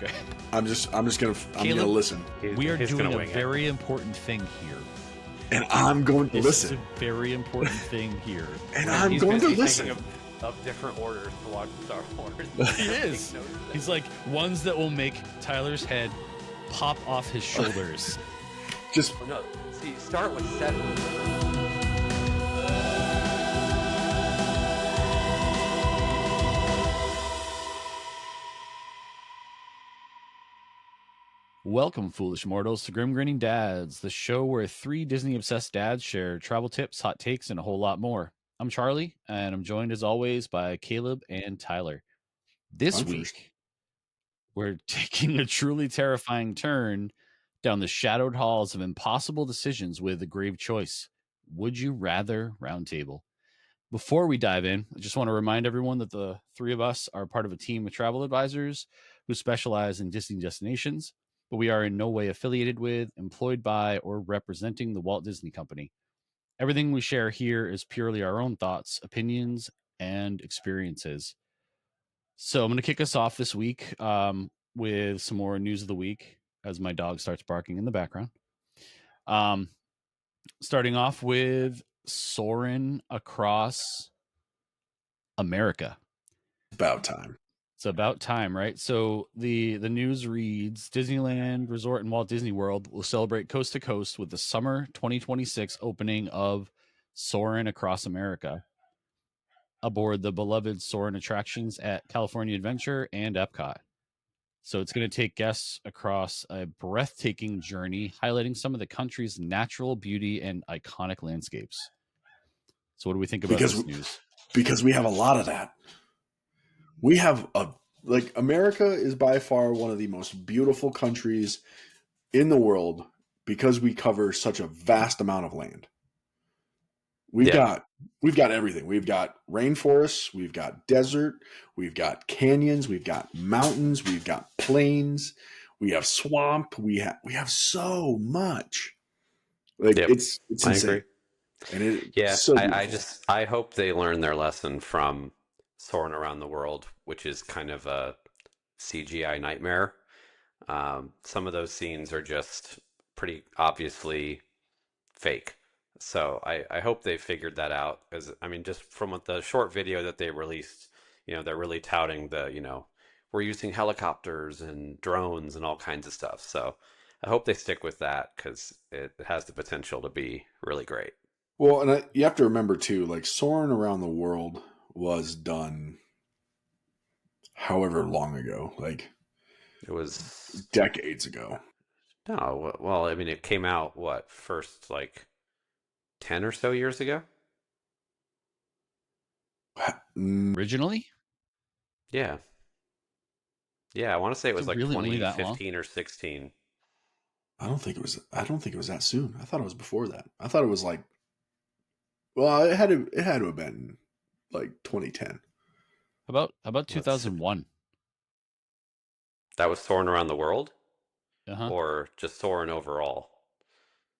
Okay. I'm gonna listen, We are He's doing gonna a wing it. very important thing here. and I'm going to This listen, is a very important thing here. and I'm going to listen. Thinking of different orders to watch Star Wars. He is. He's like ones that will make Tyler's head pop off his shoulders. Just No, see, start with 7. Welcome, foolish mortals, to Grim Grinning Dads, the show where 3 Disney-obsessed dads share travel tips, hot takes, and a whole lot more. I'm Charlie, and I'm joined as always by Caleb and Tyler. This I'm week, first. we're taking a truly terrifying turn down the shadowed halls of impossible decisions with a grave choice. Would you rather roundtable? Before we dive in, I just want to remind everyone that the 3 of us are part of a team of travel advisors who specialize in Disney destinations, but we are in no way affiliated with, employed by, or representing the Walt Disney Company. Everything we share here is purely our own thoughts, opinions, and experiences. So I'm going to kick us off this week with some more news of the week as my dog starts barking in the background. Starting off with Soarin' Across America. About time. It's about time, right? So the news reads Disneyland Resort and Walt Disney World will celebrate coast to coast with the summer 2026 opening of Soarin' Across America aboard the beloved Soarin' attractions at California Adventure and Epcot. So it's going to take guests across a breathtaking journey, highlighting some of the country's natural beauty and iconic landscapes. So what do we think about this news? Because we have a lot of that. We have America is by far one of the most beautiful countries in the world because we cover such a vast amount of land. We've got everything. We've got rainforests, we've got desert, we've got canyons, we've got mountains, we've got plains, we have swamp, we have so much. It's insane. I agree. And so I hope they learn their lesson from Soaring Around the World, which is kind of a CGI nightmare. Some of those scenes are just pretty obviously fake. So I hope they figured that out. Just from the short video that they released, they're really touting we're using helicopters and drones and all kinds of stuff. So I hope they stick with that because it has the potential to be really great. Well, and you have to remember too, Soaring Around the World was done however long ago, it was decades ago. No, well, it came out first 10 or so years ago? Originally? Yeah. Yeah, I want to say it was really only that 2015 or 16. I don't think it was that soon. I thought it was before that. I thought it was it had to have been 2010. How about 2001? That was Soaring Around the World? Uh-huh. Or just Soaring overall?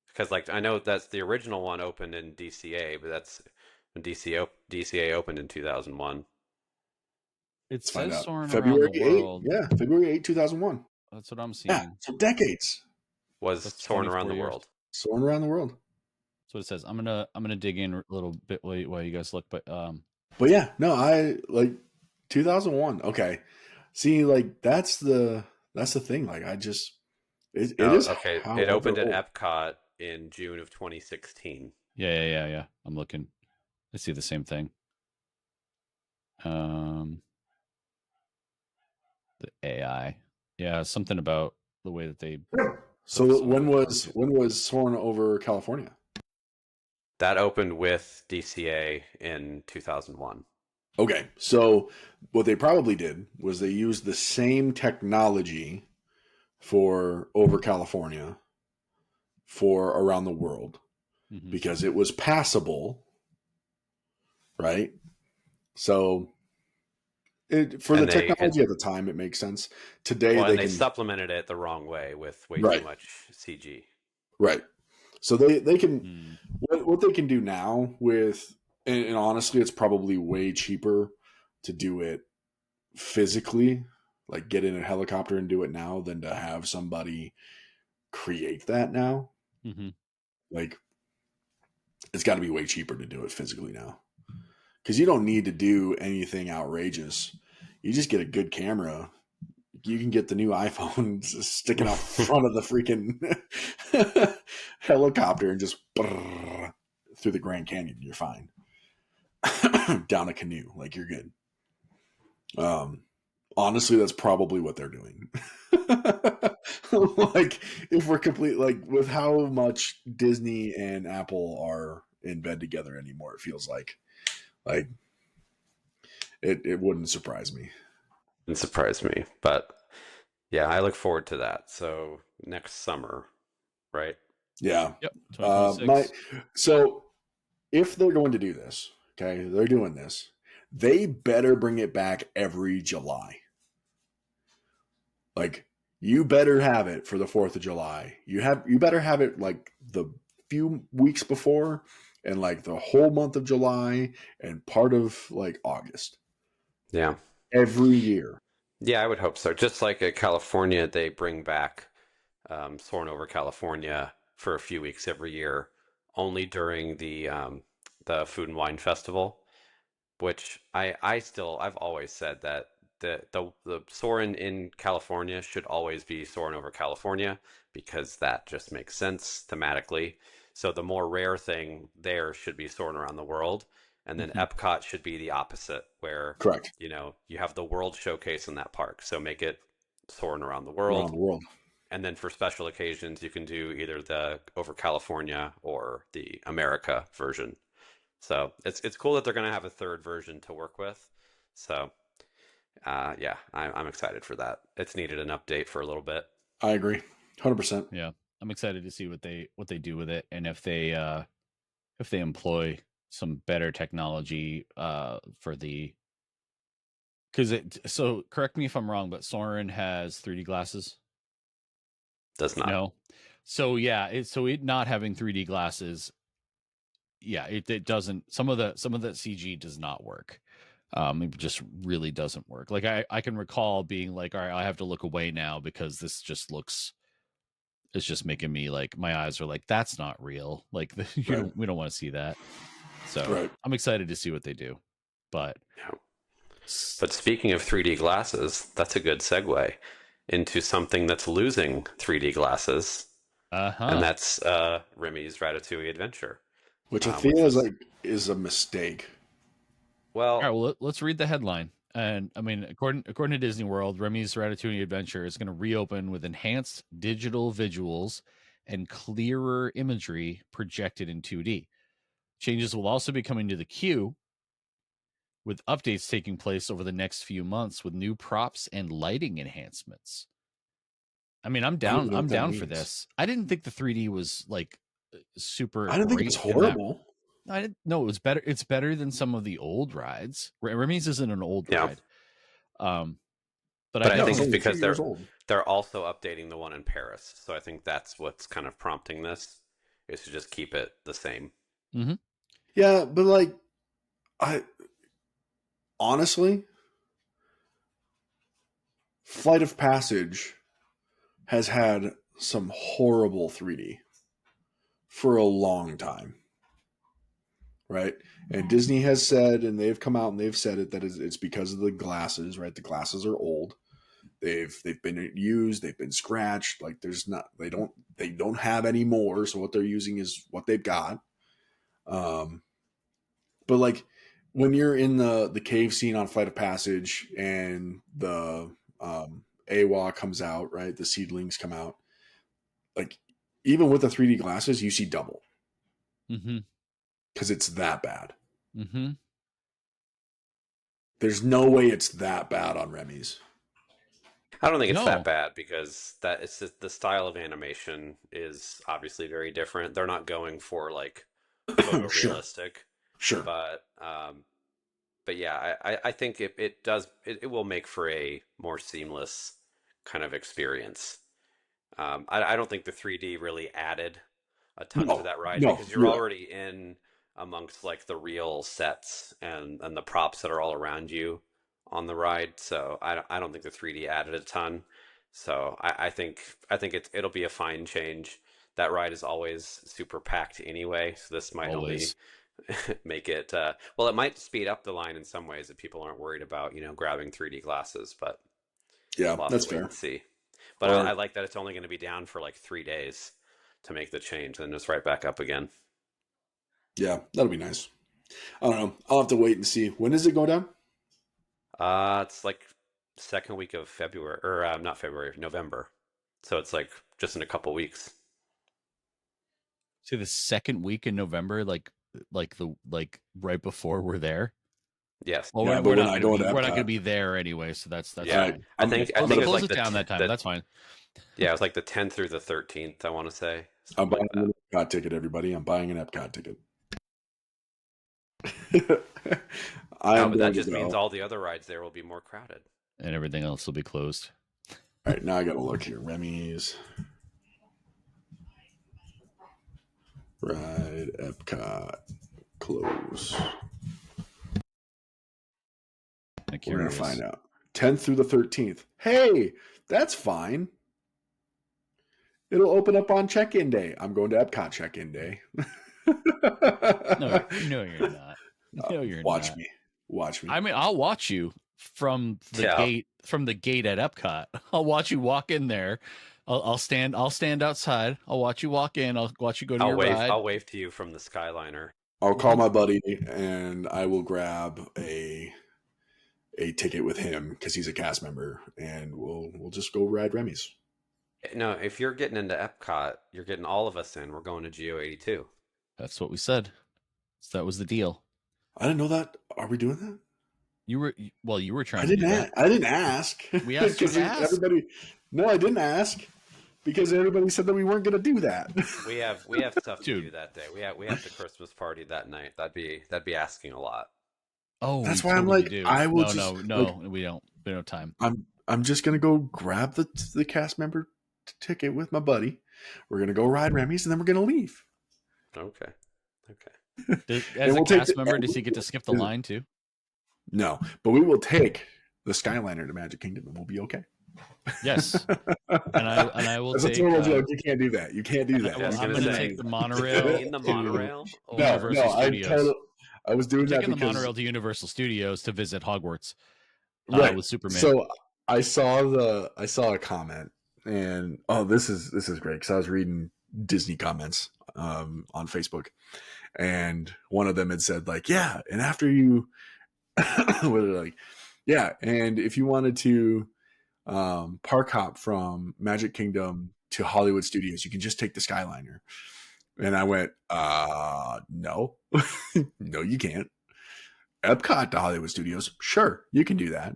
Because I know that's the original one opened in DCA, but that's when DCA opened in 2001. It says Soaring February Around the World. Yeah, February 8, 2001. That's what I'm seeing. Yeah, so decades. Was Soaring Around the World. Soaring Around the World. That's what it says. I'm gonna dig in a little bit while you guys look, but yeah, no, I 2001. Okay, see, that's the thing. It is okay. It opened at Epcot in June of 2016. Yeah. I'm looking. I see the same thing. The AI. Yeah, something about the way that they. So when was Soarin' over California? That opened with DCA in 2001. Okay, so what they probably did was they used the same technology for over California for around the world because it was passable, right? So the technology at the time, it makes sense. Today they supplemented it the wrong way with way too much CG. Right. So they can what they can do now with and honestly it's probably way cheaper to do it physically, like get in a helicopter and do it now than to have somebody create that now. Hmm. Like it's got to be way cheaper to do it physically now because you don't need to do anything outrageous. You just get a good camera. You can get the new iPhone sticking out front of the freaking helicopter and just through the Grand Canyon. You're fine. Down a canoe, like you're good. Um, honestly, that's probably what they're doing. Like, if we're complete, like with how much Disney and Apple are in bed together anymore, it feels like it wouldn't surprise me. It surprised me, but yeah, I look forward to that. So next summer, right? Yeah. Yep. My 2026. so if they're going to do this, okay, they're doing this. They better bring it back every July. Like you better have it for the 4th of July. You better have it like the few weeks before and like the whole month of July and part of like August. Yeah. Every year. Yeah, I would hope so. Just like at California, they bring back Soarin' over California for a few weeks every year, only during the Food and Wine Festival, which I've always said that the Soarin' in California should always be Soarin' over California because that just makes sense thematically. So the more rare thing there should be Soarin' around the world, and then Hmm. Epcot should be the opposite, where Correct. you have the World Showcase in that park. So make it Soarin' around the Around world, the world. and then for special occasions, you can do either the over California or the America version. So it's cool that they're going to have a third version to work with. So yeah, I'm excited for that. It's needed an update for a little bit. I agree. 100%. Yeah. I'm excited to see what they do with it, and if they employ some better technology for the because it so correct me if I'm wrong, but Soren has 3D glasses. Does not. No. So yeah, it not having 3D glasses, yeah, it doesn't some of the CG does not work. It just really doesn't work. Like I can recall being like, all right, I have to look away now because this just looks it's just making me like my eyes are like that's not real. Like Right. we don't want to see that. So Right. I'm excited to see what they do. But Yeah. But speaking of 3D glasses, that's a good segue into something that's losing 3D glasses, and uh-huh. that's Remy's Ratatouille Adventure, Which I which feel was is a mistake. All right, well, well, let's read the headline. And I mean, according to Disney World, Remy's Ratatouille Adventure is going to reopen with enhanced digital visuals and clearer imagery projected in 2D. Changes will also be coming to the queue, with updates taking place over the next few months with new props and lighting enhancements. I mean, I'm I don't down. even know I'm what that down for means. this. I didn't think the 3D was like super I didn't think it was great in that. horrible. I didn't. No, it was better. It's better than some of the old rides. Remy's isn't an old yeah. ride. Um, but I But I No, think it's definitely it's only a few because years old. they're also updating the one in Paris. So I think that's what's kind of prompting this is to just keep it the same. hmm Yeah, but like I honestly, Flight of Passage has had some horrible 3D for a long time, right? And Disney has said, and they've come out and they've said it that it's because of the glasses, right? The glasses are old. They've been used, they've been scratched. Like there's not they don't have any more. So what they're using is what they've got. Um, but like when you're in the cave scene on Flight of Passage and the AWA comes out, right? The seedlings come out. Like even with the 3D glasses, you see double hmm because it's that bad. hmm There's no way it's that bad on Remy's. I don't think it's that No. bad because that it's just, the style of animation is obviously very different. They're not going for like Sure, photorealistic, sure. but yeah, I think it will make for a more seamless kind of experience. I don't think the 3D really added a ton to No, that ride no, because you're you're right. already in amongst like the real sets and the props that are all around you on the ride, so I don't think the 3D added a ton. So I think it'll be a fine change. That ride is always super packed anyway, so this might only Always. make it well, it might speed up the line in some ways if people aren't worried about, grabbing 3D glasses, but Yeah, we'll have that's to wait fair. and see. But I Or like that it's only going to be down for like 3 days to make the change, then it's right back up again. yeah, that'll be nice. I don't know. I'll have to wait and see. When does it go down? It's like second week of February, or not February, November. So it's like just in a couple weeks. See, the second week in November, like right before we're there. Yes. Well, Yeah, we're, but we're we're not not gonna going be to we're not gonna Epcot. be there anyway, so that's All Yeah. right, fine. I I'm, think I I'm Close, think gonna. it was close like it down that time. That's fine. yeah, it was like the 10th through the 13th, I want to say, I'm something buying like that. an Epcot ticket, everybody. I'm buying an Epcot ticket. I No, am but that going to just go. means All all the other rides there will be more crowded. And everything else will be closed. right, now I gotta look here. Remy's ride Epcot close. I'm We're gonna curious. find out. 10th through the 13th. Hey, that's fine. It'll open up on check-in day. I'm going to Epcot check-in day. No, you're not. No, you're Watch not. me. Watch me. I mean, I'll watch you from the Yeah. gate at Epcot. I'll watch you walk in there. I'll stand outside. I'll watch you walk in. I'll watch you go to your ride. I'll wave to you from the Skyliner. I'll call my buddy and I will grab a ticket with him because he's a cast member, and we'll just go ride Remy's. No, if you're getting into Epcot, you're getting all of us in. We're going to Geo 82. That's what we said. So that was the deal. I didn't know that. Are we doing that? You were I trying to do didn't. that. I didn't ask. We asked you because to ask. everybody. No, I didn't ask because everybody said that we weren't going to do that. We have stuff to Dude. do that day. We have the Christmas party that night. That'd be asking a lot. Oh, That's we why I'm totally like, do. I will no, just no, like, we don't. We don't have time. I'm just gonna go grab the cast member ticket with my buddy. We're gonna go ride Remy's, and then we're gonna leave. Okay. As a we'll take cast the- member, does he get to skip the line too? No, but we will take the Skyliner to Magic Kingdom, and we'll be okay. Yes, and I will That's take. a total joke. You can't do that. You can't do that. I was I'm gonna going to say, take the monorail. in the to monorail. Oh, No, Universal Studios. I was doing I'm that taking the because monorail to Universal Studios to visit Hogwarts right with Superman. So I saw a comment, and this is great because I was reading Disney comments on Facebook, and one of them had said like, yeah, and after you, what are they like, yeah, and if you wanted to park hop from Magic Kingdom to Hollywood Studios, you can just take the Skyliner. And I went, no, no, you can't. Epcot to Hollywood Studios, sure, you can do that.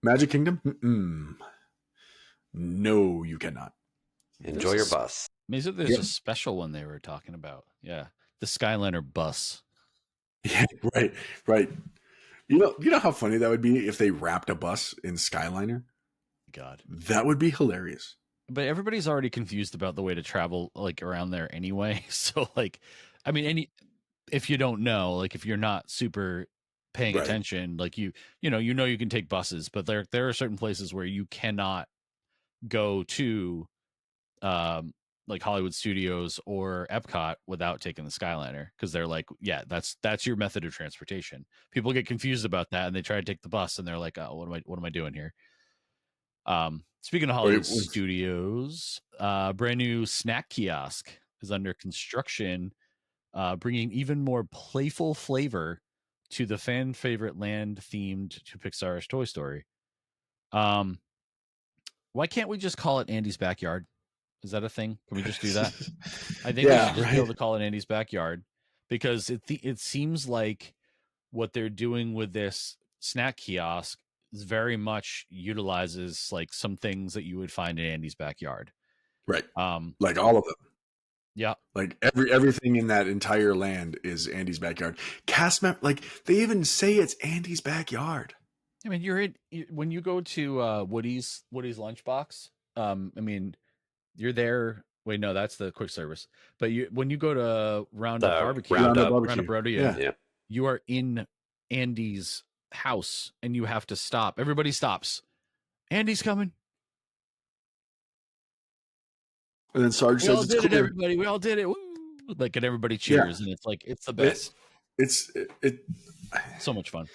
Magic Kingdom, no, you cannot. Enjoy your bus. Maybe there's a special one they were talking about. Yeah, the Skyliner bus. Yeah, right. You know how funny that would be if they wrapped a bus in Skyliner? God, that would be hilarious. But everybody's already confused about the way to travel like around there anyway. So like, I mean, if you don't know, like if you're not super paying attention, like you can take buses, but there are certain places where you cannot go to like Hollywood Studios or Epcot without taking the Skyliner, because they're like, yeah, that's your method of transportation. People get confused about that and they try to take the bus and they're like, oh, what am I doing here? Speaking of Hollywood Studios, brand new snack kiosk is under construction, bringing even more playful flavor to the fan favorite land themed to Pixar's Toy Story. Why can't we just call it Andy's Backyard? Is that a thing? Can we just do that? I think we should just be able to call it Andy's Backyard, because it seems like what they're doing with this snack kiosk is very much utilizes like some things that you would find in Andy's Backyard. Right. Like all of them. Yeah. Like everything in that entire land is Andy's backyard. Cast member, like they even say it's Andy's backyard. I mean, when you go to Woody's Lunchbox. I mean, you're there. Wait, no, that's the quick service. But when you go to Roundup Barbecue, Roundup yeah, yeah, you are in Andy's house and you have to stop. Everybody stops. Andy's coming. And then Sarge We says all it's did it, clear. everybody. We all did it. Woo! Like, and everybody cheers, and it's like it's the best. It's So much fun.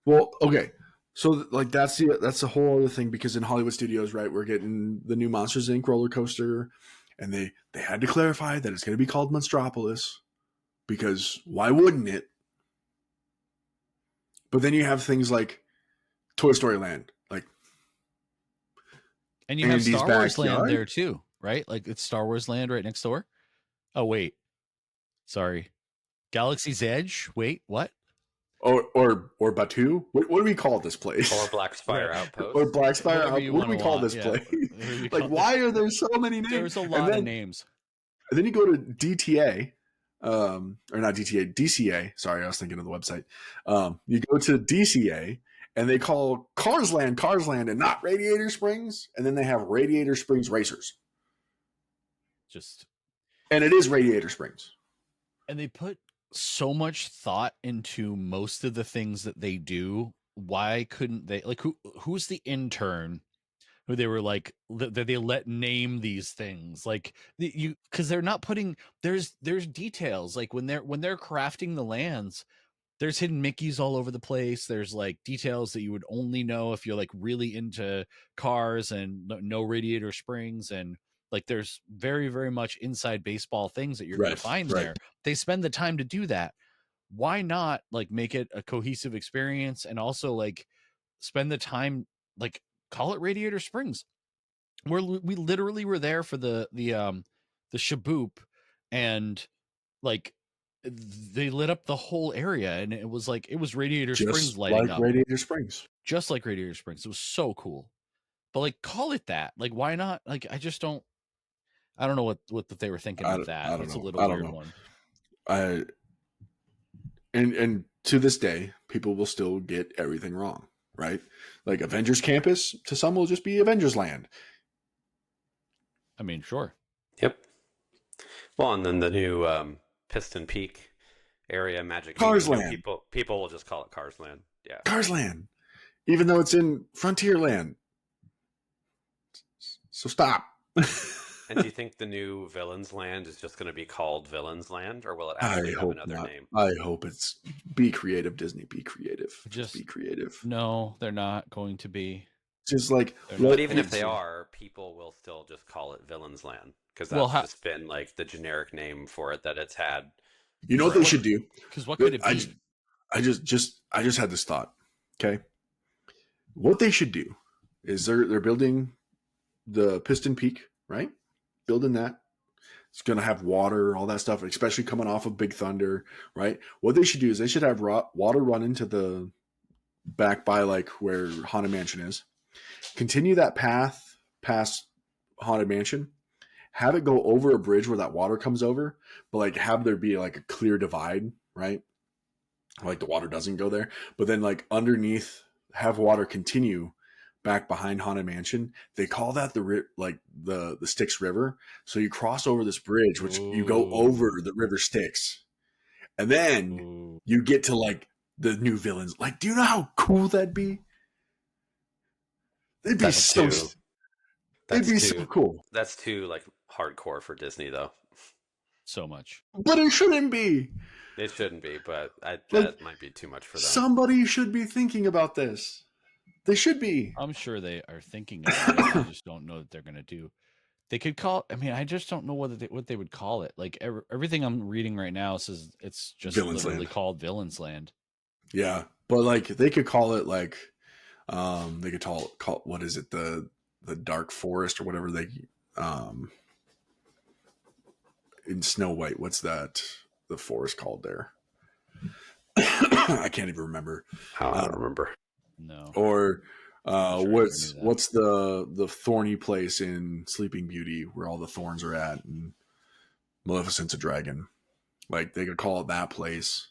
Well, okay. So like that's the whole other thing, because in Hollywood studios, right, we're getting the new Monsters Inc. roller coaster, and they had to clarify that it's going to be called Monstropolis, because why wouldn't it? But then you have things like Toy Story Land, like, And you have Andy's Star Wars Land backyard, there too, right? Like it's Star Wars Land right next door. Oh wait, sorry, Galaxy's Edge. Wait, what? or Batu. What do we call this place? Or Black Spire Outpost. Or Black Spire. Whatever you What do wanna we call want, this yeah, place? whatever you Like, call it. why are there so many names? There's a lot of names. And then you go to DTA, or not DTA, DCA. Sorry, I was thinking of the website. You go to DCA, and they call Cars Land, and not Radiator Springs. And then they have Radiator Springs Racers, Just and it is Radiator Springs. and they put so much thought into most of the things that they do. Why couldn't they, like, who's the intern who they were like that they let name these things, like you, because they're not putting, there's details, like when they're crafting the lands, there's hidden Mickeys all over the place. There's like details that you would only know if you're like really into cars and no Radiator Springs, and like there's very, very much inside baseball things that you're going to find there. They spend the time to do that. Why not like make it a cohesive experience, and also like spend the time, like call it Radiator Springs? We literally were there for the shaboop, and like they lit up the whole area, and it was like it was Radiator Springs lighting up, Radiator Springs, just like Radiator Springs. It was so cool. But like, call it that. Like, why not? Like, I don't know what they were thinking with that. I don't It's know. a little weird one. And to this day, people will still get everything wrong, right? Like Avengers Campus, to some, will just be Avengers Land. I mean, sure. Yep. Well, and then the new Piston Peak area, Magic Cars Kingdom, Land. People will just call it Cars Land. Yeah. Cars Land, even though it's in Frontier Land. So stop. And do you think the new Villains Land is just going to be called Villains Land, or will it actually have another name? I hope it's, be creative, Disney. Be creative. Just be creative. No, they're not going to be. Just like, but even if they are, people will still just call it Villains Land, because that's just been like the generic name for it that it's had. You know what they should do? Because what could it be? I just had this thought. Okay, what they should do is they're building the Piston Peak, right? Building that. It's going to have water, all that stuff, especially coming off of Big Thunder, right? What they should do is they should have water run into the back by like where Haunted Mansion is. Continue that path past Haunted Mansion. Have it go over a bridge where that water comes over, but like have there be like a clear divide, right? Like the water doesn't go there, but then like underneath, have water continue back behind Haunted Mansion. They call that the Styx River. So you cross over this bridge, which you go over the river Styx, and then you get to like the new villains. Like, do you know how cool that'd be? They'd be so cool. That's too like hardcore for Disney, though. So much. But it shouldn't be. It shouldn't be, but that might be too much for them. Somebody should be thinking about this. They should be. I'm sure they are thinking about it. I just don't know that they're going to do. They could call. I mean, I just don't know what they would call it. Like everything I'm reading right now says it's just literally called Villains Land. Yeah, but like they could call it like, they could call what is it, the Dark Forest or whatever they, in Snow White. What's that? The forest called there? I can't even remember. I don't remember. No. Or what's the thorny place in Sleeping Beauty where all the thorns are at, and Maleficent's a dragon? Like they could call it that place.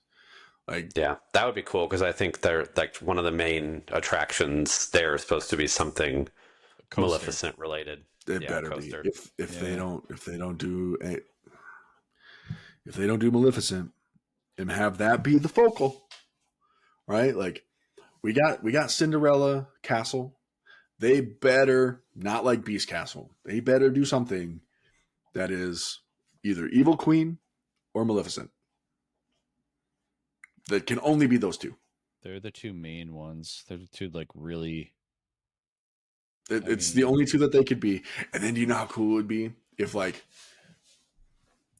Like, yeah, that would be cool, because I think they're like one of the main attractions there is supposed to be something Maleficent related. It better coaster. Be. If they don't do Maleficent and have that be the focal, right? Like, we got Cinderella Castle. They better not like Beast Castle. They better do something that is either Evil Queen or Maleficent. That can only be those two. They're the two main ones. They're the two like really. It's the only two that they could be. And then do you know how cool it would be if like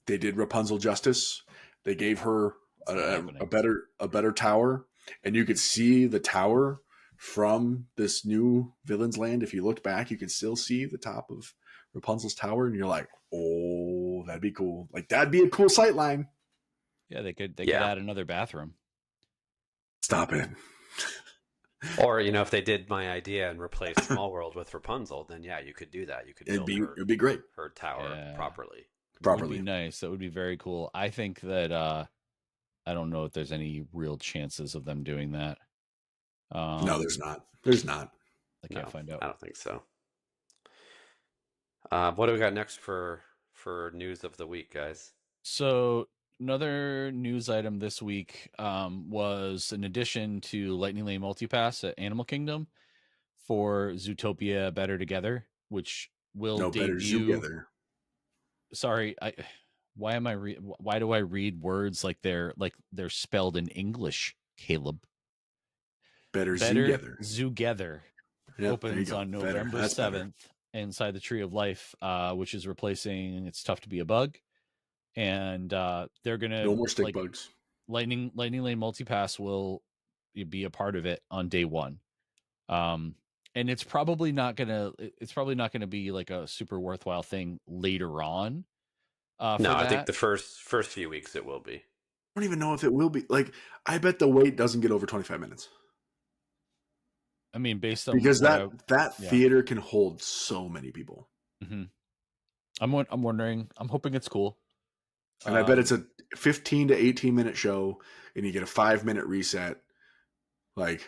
they did Rapunzel justice? They gave her a better tower, and you could see the tower from this new villain's land. If you looked back, you could still see the top of Rapunzel's tower, and you're like, oh, that'd be cool. Like that'd be a cool sight line. Yeah, they could add another bathroom. Stop it. Or, if they did my idea and replaced Small World with Rapunzel, then yeah, you could do that. You could build it'd be great. Her tower properly. That would be nice. That would be very cool. I think that I don't know if there's any real chances of them doing that. No, there's not. There's not. I can't find out. I don't think so. What do we got next for news of the week, guys? So another news item this week was an addition to Lightning Lane Multipass at Animal Kingdom for Zootopia Better Together, which will debut. Better Zootopia. Sorry, why do I read words like they're spelled in English, Caleb? Better Zootopia opens on November 7th inside the Tree of Life, which is replacing It's Tough to Be a Bug. And they're gonna no more stick bugs. Lightning Lane Multipass will be a part of it on day one. And it's probably not gonna be like a super worthwhile thing later on. I think the first few weeks it will be. I don't even know if it will be. Like, I bet the wait doesn't get over 25 minutes. I mean, based on because that theater can hold so many people. Mm-hmm. I'm wondering. I'm hoping it's cool. And I bet it's a 15 to 18 minute show, and you get a 5-minute reset. Like,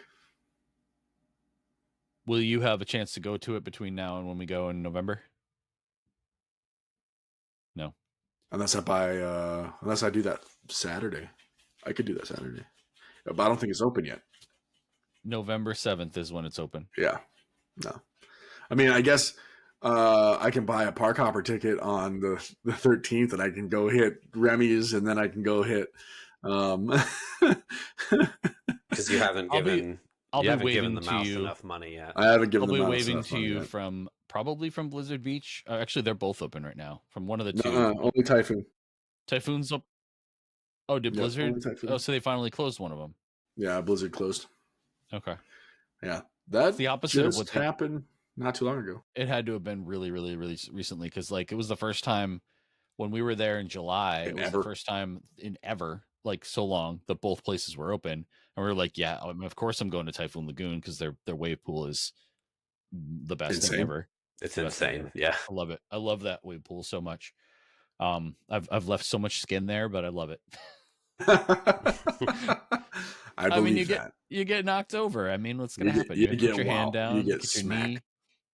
will you have a chance to go to it between now and when we go in November? No. Unless I do that Saturday. I could do that Saturday. But I don't think it's open yet. November 7th is when it's open. Yeah. No. I mean, I guess I can buy a park hopper ticket on the 13th, and I can go hit Remy's, and then I can go hit because you haven't given the mouse enough money yet. I haven't given the mouse enough money. I'll be waving to you from Blizzard Beach. Actually, they're both open right now. From one of the two. Only Typhoon. Typhoon's up. Oh, did Blizzard? Oh, so they finally closed one of them. Yeah, Blizzard closed. Okay. Yeah, that's the opposite just of what happened not too long ago. It had to have been really, really, really recently, because like it was the first time when we were there in July. It was the first time in ever, like so long, that both places were open, and we were like, yeah, I mean, of course I'm going to Typhoon Lagoon because their wave pool is the best thing ever. It's insane. Yeah, I love it. I love that wave pool so much. I've left so much skin there, but I love it. I mean, you get knocked over. I mean, what's going to happen? You put your hand down, you get your knee.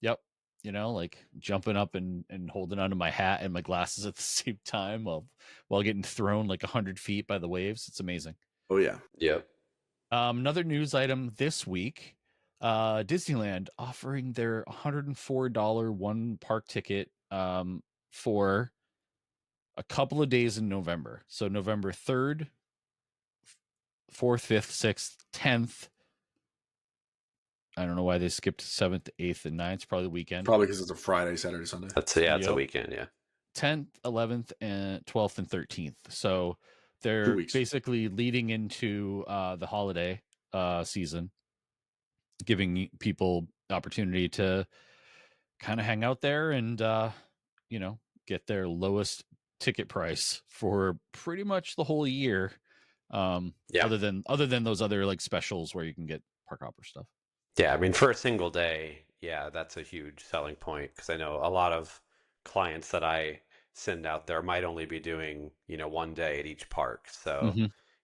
Yep. Like jumping up and holding onto my hat and my glasses at the same time while getting thrown like 100 feet by the waves. It's amazing. Oh yeah. Yep. Another news item this week, Disneyland offering their $104 one park ticket for a couple of days in November. So November 3rd, 4th, 5th, 6th, 10th. I don't know why they skipped 7th, 8th, and 9th. It's probably the weekend. Probably because it's a Friday, Saturday, Sunday. It's a weekend, yeah. 10th, 11th, and 12th, and 13th. So they're basically leading into the holiday season, giving people opportunity to kind of hang out there and, get their lowest ticket price for pretty much the whole year. Other than those other like specials where you can get park hopper stuff. Yeah, I mean, for a single day, yeah, that's a huge selling point, because I know a lot of clients that I send out there might only be doing, one day at each park. So,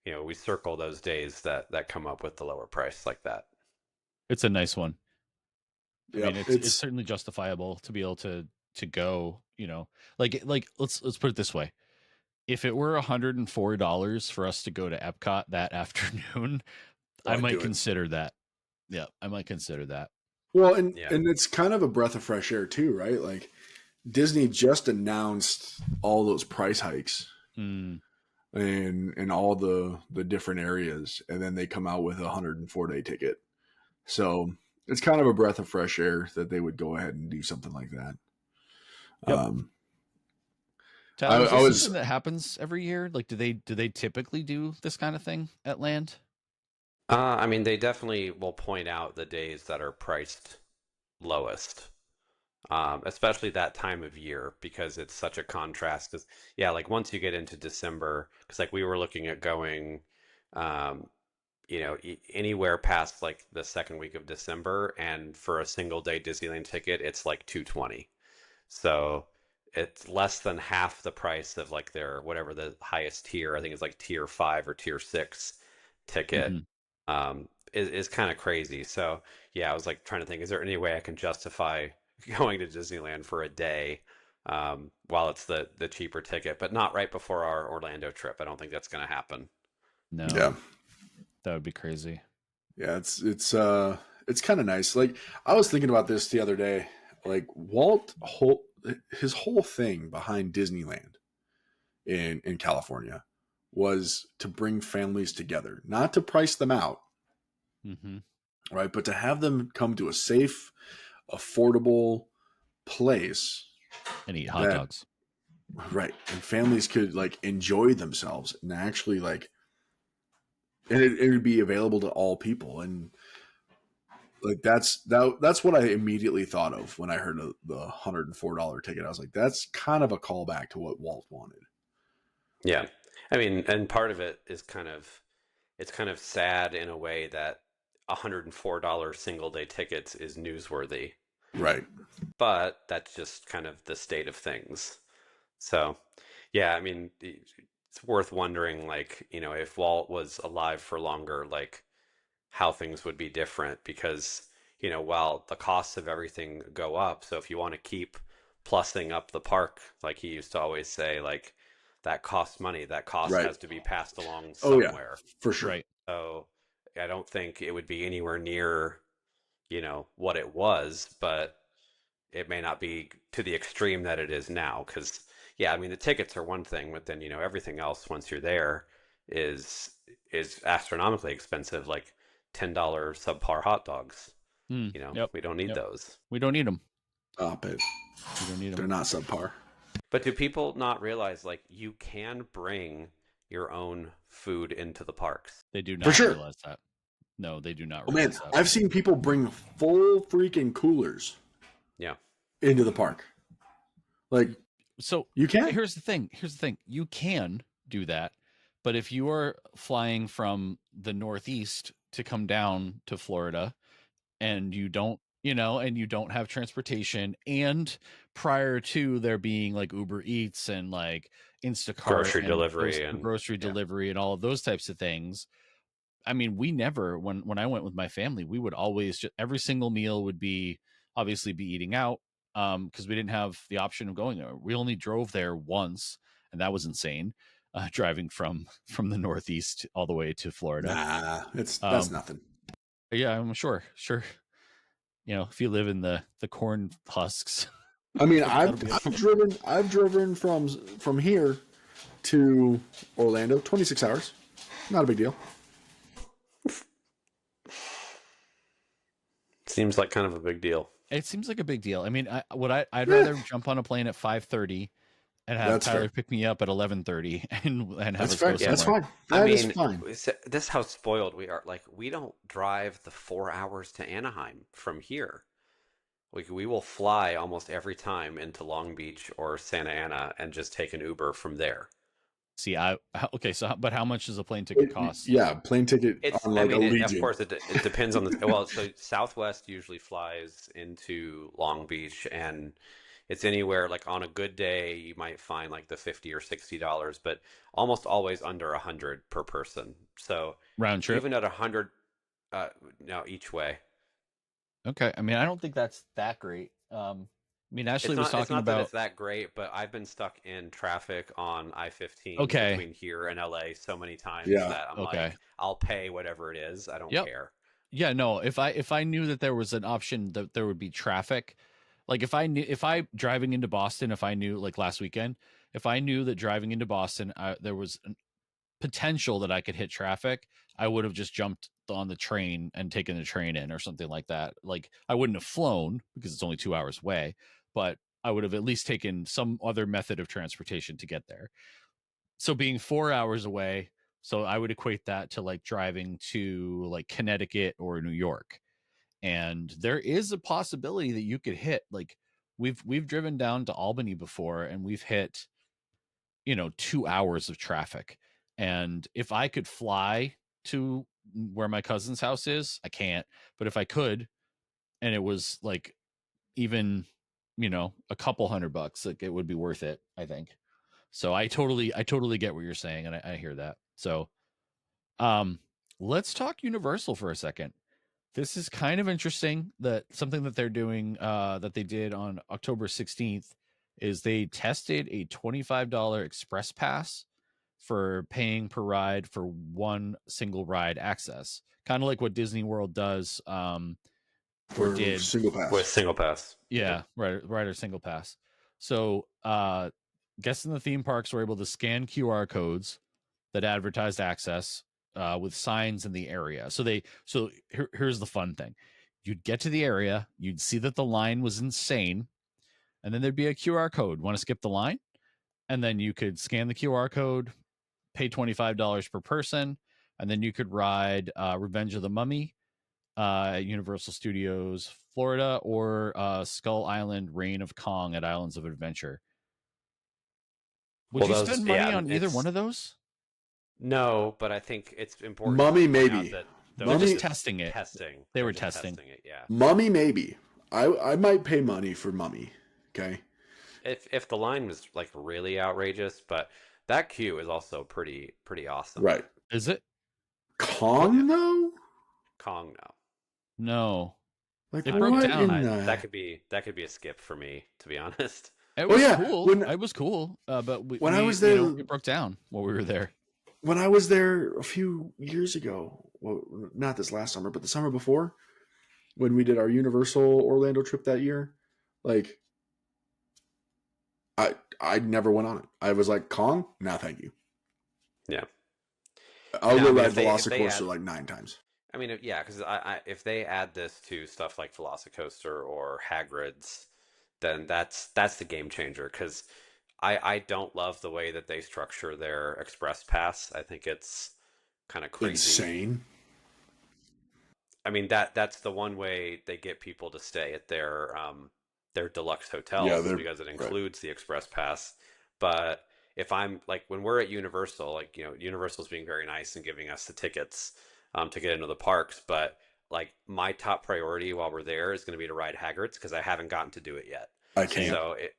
we circle those days that come up with the lower price like that. It's a nice one. I mean, it's certainly justifiable to be able to go, like let's put it this way. If it were $104 for us to go to Epcot that afternoon, I might consider that. Yeah, I might consider that. Well, and Yeah. and it's kind of a breath of fresh air too, right? Like Disney just announced all those price hikes Mm, in all the different areas, and then they come out with a 104-day ticket. So it's kind of a breath of fresh air that they would go ahead and do something like that. yep. Um, Tyler, is I this was something that happens every year? Like, do they typically do this kind of thing at land? I mean, they definitely will point out the days that are priced lowest, especially that time of year because it's such a contrast. Because yeah, like once you get into December, because like we were looking at going, um, anywhere past like the second week of December, and for a single day Disneyland ticket, it's like 220. So it's less than half the price of like their whatever the highest tier, I think it's like tier 5 or tier 6 ticket, Hmm. is kind of crazy. So yeah, I was like trying to think, is there any way I can justify going to Disneyland for a day, while it's the cheaper ticket, but not right before our Orlando trip. I don't think that's going to happen. No, yeah that would be crazy. yeah it's kind of nice. Like I was thinking about this the other day. Like his whole thing behind Disneyland in California was to bring families together, not to price them out, Hmm. right? But to have them come to a safe, affordable place And eat hot that, dogs. right, and families could like enjoy themselves and actually like, and it would be available to all people. And like that's what I immediately thought of when I heard the $104 ticket. I was like, that's kind of a callback to what Walt wanted. Yeah. I mean, and part of it is it's kind of sad in a way that $104 single day tickets is newsworthy, Right. but that's just kind of the state of things. So, yeah, I mean, it's worth wondering, like, if Walt was alive for longer, like, how things would be different because, while the costs of everything go up, so if you want to keep plussing up the park, like he used to always say, like, that costs money, that cost Right. has to be passed along Oh yeah, somewhere. for sure. Right. So I don't think it would be anywhere near, what it was, but it may not be to the extreme that it is now. Because, yeah, I mean, the tickets are one thing, but then, everything else once you're there is is astronomically expensive, like $10 subpar hot dogs. Mm, yep. We don't need Yep. those. We don't need them. Stop it. We don't need They're them. not subpar. But do people not realize, like, you can bring your own food into the parks? They do For not sure. realize that. No, they do not Oh man, realize that. I've seen people bring full freaking coolers Yeah. into the park. Like So you can. here's the thing. Here's the thing. You can do that, but if you are flying from the Northeast to come down to Florida and you don't have transportation, and prior to there being like Uber Eats and like Instacart Grocery and those delivery and grocery yeah. delivery and all of those types of things, I mean, we never when I went with my family, we would always just every single meal would be obviously be eating out because we didn't have the option of going there. We only drove there once, and that was insane. Driving from the Northeast all the way to Florida. Nah, that's Um, nothing. yeah, I'm sure. If you live in the corn husks, I mean, that'll be a I've driven from here to Orlando 26 hours. Not a big deal. Seems like kind of a big deal. It seems like a big deal. I mean, I'd Yeah, rather jump on a plane at 5:30 and have that's Tyler fair. pick me up at 11:30 and have That's us go fair. Yeah. That's somewhere. fine. I That is mean, fine. this is how spoiled we are. Like, we don't drive the 4 hours to Anaheim from here. We will fly almost every time into Long Beach or Santa Ana and just take an Uber from there. See, okay, so but how much does a plane ticket cost? Yeah, plane ticket on I like mean, of Allegiant. course, it depends on well, so Southwest usually flies into Long Beach, and it's anywhere like on a good day, you might find like the $50 or $60, but almost always under 100 per person. So Round trip? even at 100, no, each way. Okay. I mean, I don't think that's that great. I mean, Ashley was It's talking not that about it's that great, but I've been stuck in traffic on I-15 okay, between here and LA so many times Yeah. that I'm okay. like, I'll pay whatever it is. I don't Yep. care. Yeah, no, if I knew that there was an option that there would be traffic, like if I driving into Boston, if I knew like last weekend, if I knew that driving into Boston, there was a potential that I could hit traffic, I would have just jumped on the train and taken the train in or something like that. Like I wouldn't have flown because it's only 2 hours away, but I would have at least taken some other method of transportation to get there. So being 4 hours away, so I would equate that to like driving to like Connecticut or New York. And there is a possibility that you could hit like we've driven down to Albany before and we've hit, 2 hours of traffic. And if I could fly to where my cousin's house is, I can't. But if I could, and it was like even, a couple $100, like it would be worth it, I think. So I totally get what you're saying, and I hear that. So, um, let's talk Universal for a second. This is kind of interesting that something that they're doing, that they did on October 16th, is they tested a $25 express pass for paying per ride for one single ride access, kind of like what Disney World does, or for did. single with pass. single pass. Yeah, right, rider single pass. So, guests in the theme parks were able to scan QR codes that advertised access, with signs in the area. Here's the fun thing: you'd get to the area, you'd see that the line was insane, and then there'd be a QR code. Want to skip the line? And then you could scan the QR code, pay $25 per person, and then you could ride, Revenge of the Mummy, at Universal Studios Florida, or Skull Island Reign of Kong at Islands of Adventure. Would Well, you those, spend money yeah, on either one it's of those? no, but I think it's important to Mummy point out maybe. that They're those are just Mummy just testing it. testing. They They're were just testing. testing it. Yeah. Mummy maybe. I might pay money for Mummy. Okay. If the line was like really outrageous, but that queue is also pretty awesome. Right. Is it? Yeah. Kong though? Kong, no. No. Like It broke what in down. the That could be a skip for me, to be honest. It Oh was yeah, cool. when It was cool. But when I was there it broke down while we were there. when I was there a few years ago, well, not this last summer, but the summer before, when we did our Universal Orlando trip that year, like I never went on it. I was like, Kong, nah, thank you. Yeah. I'll No, I go mean ride if they Velocicoaster add, like 9 times. I mean yeah, because if they add this to stuff like Velocicoaster or Hagrid's, then that's the game changer. Because I don't love the way that they structure their Express Pass. I think it's kind of crazy. Insane. I mean that's the one way they get people to stay at their deluxe Yeah, hotels is they're because it right. includes the express pass. But if I'm like when we're at Universal, like Universal's being very nice and giving us the tickets to get into the parks, but like my top priority while we're there is going to be to ride Hagrid's because I haven't gotten to do it yet. I Same. can't. So it.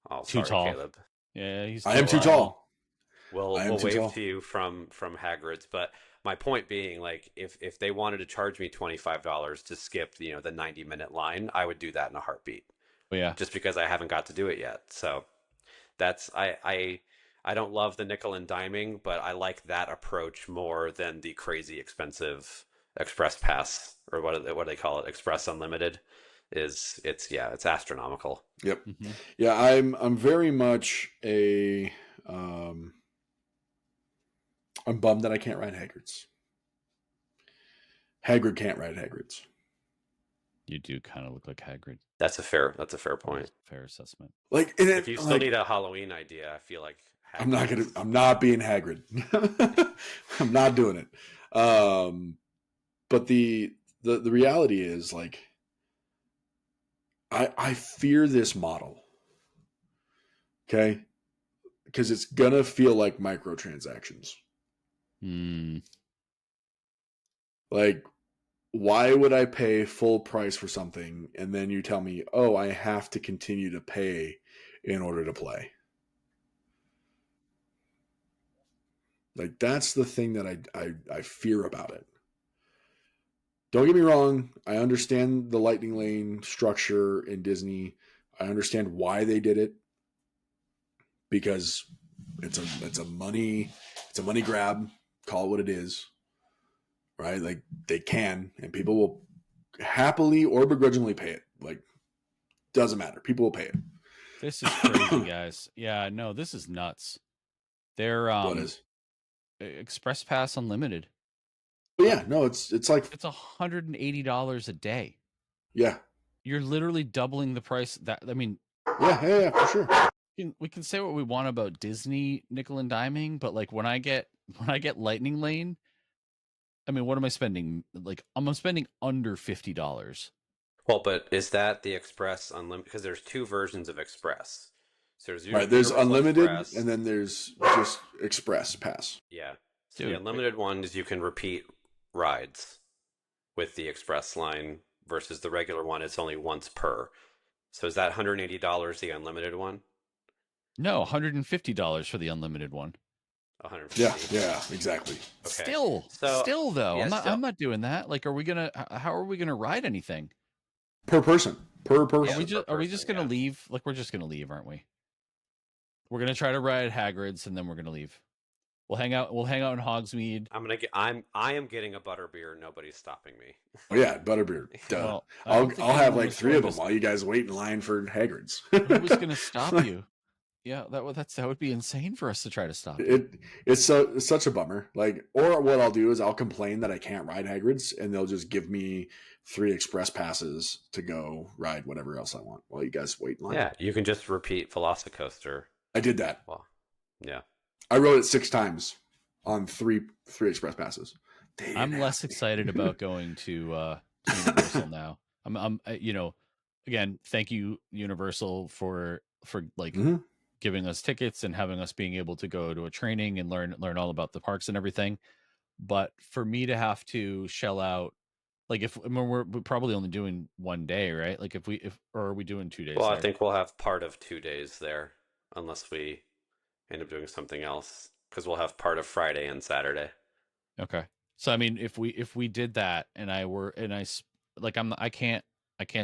Oh, Too sorry, tall. Caleb. Yeah, he's I too am too We'll tall. tall. I am we'll too wave tall. to you from Hagrid's, but my point being, like, if they wanted to charge me $25 to skip, the 90-minute line, I would do that in a heartbeat, But yeah. just because I haven't got to do it yet. So that's I don't love the nickel and diming, but I like that approach more than the crazy expensive Express Pass or what do they call it, Express Unlimited. It's astronomical. Yep. Hmm. Yeah, I'm very much a um I'm bummed that I can't ride Hagrid's. Hagrid can't ride Hagrid's. You do kind of look like Hagrid. That's a fair point. Fair assessment. Like and If it you still like need a Halloween idea, I feel like I'm not being Hagrid. I'm not doing it. But the reality is like I fear this model. Okay? Because it's gonna feel like microtransactions. Mm. Like, why would I pay full price for something and then you tell me, oh, I have to continue to pay in order to play? Like, that's the thing that I fear about it. Don't get me wrong. I understand the lightning lane structure in Disney. I understand why they did it because it's a money grab. Call it what it is. right? Like they can, and people will happily or begrudgingly pay it. Like doesn't matter. People will pay it. This is crazy, guys. Yeah, no, this is nuts. They're What is? Express Pass Unlimited. But yeah, no, it's like It's $180 a day. yeah, You're literally doubling the price. I mean, yeah, for sure. we can say what we want about Disney nickel and diming, but like when I get Lightning Lane, I mean, what am I spending? Like I'm spending under $50. Well, but is that the Express Unlimited? Because there's two versions of Express. So there's Right, there's Universal unlimited, Express. and then there's just Express Pass. Yeah. So the Dude, unlimited one is you can repeat rides with the Express line versus the regular one, it's only once per. So is that $180 the unlimited one? no, $150 for the unlimited one. 150. Yeah, exactly. Okay. Still though, Yeah, still. I'm not doing that. Like, how are we gonna ride anything? Per person. Per Yeah, person. per Are we person, just gonna yeah. leave? Like, we're just gonna leave, aren't we? We're gonna try to ride Hagrid's and then we're gonna leave. We'll hang out in Hogsmeade. I am getting a butterbeer. Nobody's stopping me. Oh yeah, Butterbeer. Duh. Well, I I'll don't think have anyone like was 3 of going them while you guys wait in line for Hagrid's. who was gonna stop you? Yeah, that would be insane for us to try to stop you. It's such a bummer. Like, or what I'll do is I'll complain that I can't ride Hagrid's, and they'll just give me 3 express passes to go ride whatever else I want while you guys wait in line. Yeah, you can just repeat Velocicoaster. I did that. Well, yeah. I rode it 6 times on three express passes. I'm less excited about going to Universal now. You know, again, thank you Universal for like giving us tickets and having us being able to go to a training and learn all about the parks and everything. But for me to have to shell out, like, I mean, we're probably only doing one day, right? Like or are we doing 2 days Well, I there? think we'll have part of 2 days there, unless we end up doing something else, because we'll have part of Friday and Saturday. Okay. So I mean, if we did that and like I can't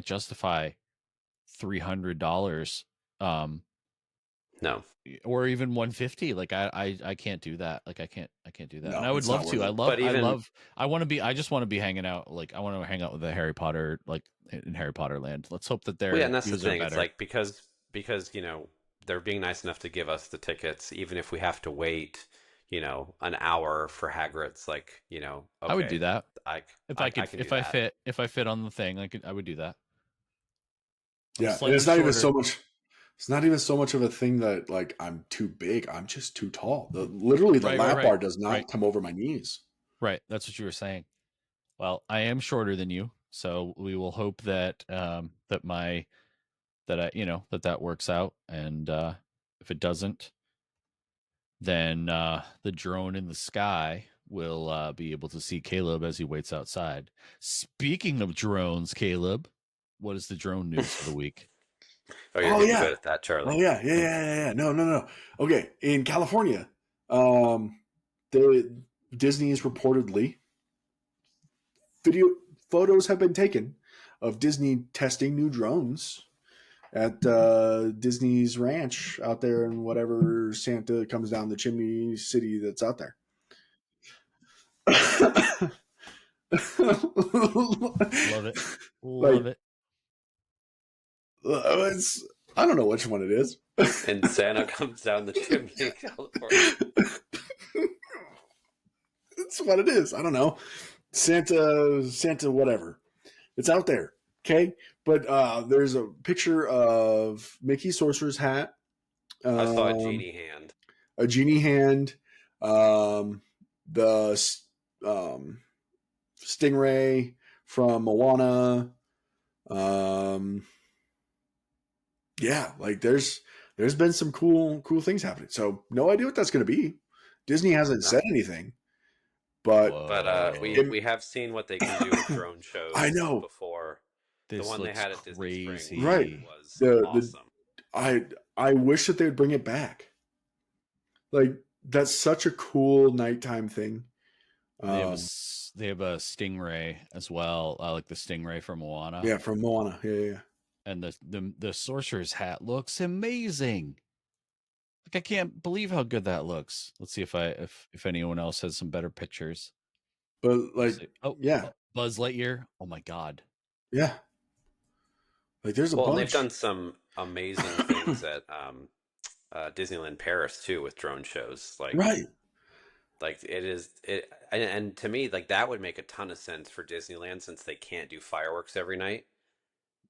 justify $300 No. or even 150. Like I can't do that. Like I can't do that. No, And I would it's not love worth to. it. But even I just want to be hanging out. Like I want to hang out with the Harry Potter, like in Harry Potter land. Let's hope that well, yeah, their and that's the views are thing. It's better. like because they're being nice enough to give us the tickets, even if we have to wait an hour for Hagrid's. Like I would do okay, that. I If I, I could I can do that. if I fit on the thing, I would do that. I'm Yeah, and slightly shorter. it's not even so much of a thing that like I'm too big. I'm just too tall. Literally the lap bar does not come over my knees. Right. That's what you were saying. Well, I am shorter than you, so we will hope that that works out. And if it doesn't, then the drone in the sky will be able to see Caleb as he waits outside. Speaking of drones, Caleb, what is the drone news for the week? Oh, you're Oh getting yeah. good at that, Oh Charlie. yeah. No. Okay, in California, the Disney is reportedly video photos have been taken of Disney testing new drones at Disney's ranch out there in whatever Santa comes down the chimney city that's out there. Love it. Like Love it. it's, I don't know which one it is. And Santa comes down the chimney in California. That's what it is. I don't know. Santa, whatever. It's out there. Okay. But there's a picture of Mickey Sorcerer's hat. I saw a genie hand. A genie hand. The stingray from Moana. Yeah, like there's been some cool things happening. So no idea what that's going to be. Disney hasn't said anything, but But we have seen what they can do with drone shows. I know. Before. This The one they looks had at Disney crazy. Springs Right. was The awesome. I wish that they would bring it back. Like that's such a cool nighttime thing. They have a stingray as well, like the stingray from Moana. Yeah, from Moana. Yeah. And the sorcerer's hat looks amazing. Like I can't believe how good that looks. Let's see if anyone else has some better pictures. But like, Oh, yeah, Buzz Lightyear. Oh my God. yeah, like there's a Well, and they've bunch. done some amazing things at Disneyland Paris too with drone shows. Right. Like it is it, and to me, like that would make a ton of sense for Disneyland since they can't do fireworks every night.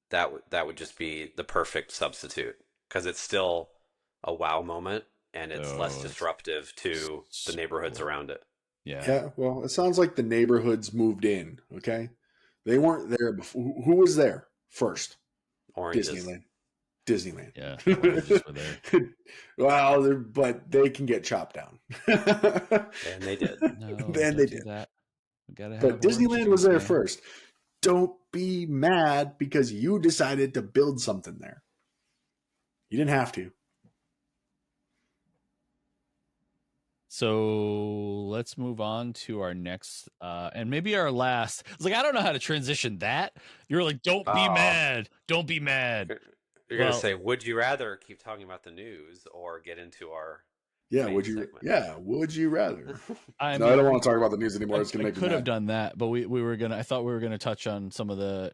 That would just be the perfect substitute because it's still a wow moment and it's less Oh, it's disruptive to the so neighborhoods cool. around it. Yeah. Yeah. Well, it sounds like the neighborhoods moved in. Okay. They weren't there before. Who was there first? Oranges, Disneyland. Disneyland. Yeah. The oranges were there. Well, but they can get chopped down. and they did. No, And don't they do did. that. We gotta But have orange Disneyland was juice, there man. first. Don't be mad because you decided to build something there. You didn't have to. So let's move on to our next and maybe our last. It's like I don't know how to transition that. You're like, don't be Oh, mad. Don't be mad. you're gonna Well, say, would you rather keep talking about the news or get into our Yeah, main would you? segment? Yeah, would you rather? I No, I mean, don't want to talk about the news anymore. It's I gonna make me could have mad. done that, but we were gonna. I thought we were gonna touch on some of the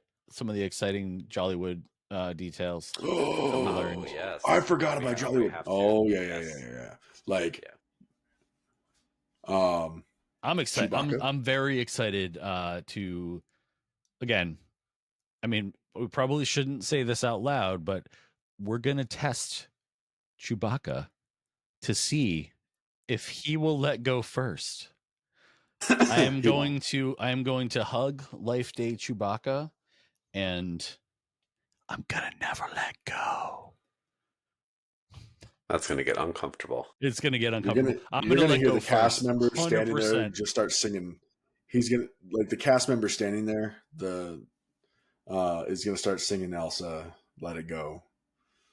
exciting Jollywood details that we Oh learned. yes, I forgot we about we Jollywood. have to. Oh yeah, yeah, Yes, yeah, yeah, yeah. Like, yeah. um, I'm excited. Chewbacca. I'm very excited to again. I mean, we probably shouldn't say this out loud, but we're gonna test Chewbacca to see if he will let go first. He won't. I am going to hug Life Day Chewbacca and I'm gonna never let go. That's gonna get uncomfortable. It's gonna get You're uncomfortable. gonna I'm you're gonna gonna let hear go the cast first. member standing there 100%. just start singing. He's gonna like the cast member standing there. The is gonna start singing Elsa, "Let It Go,"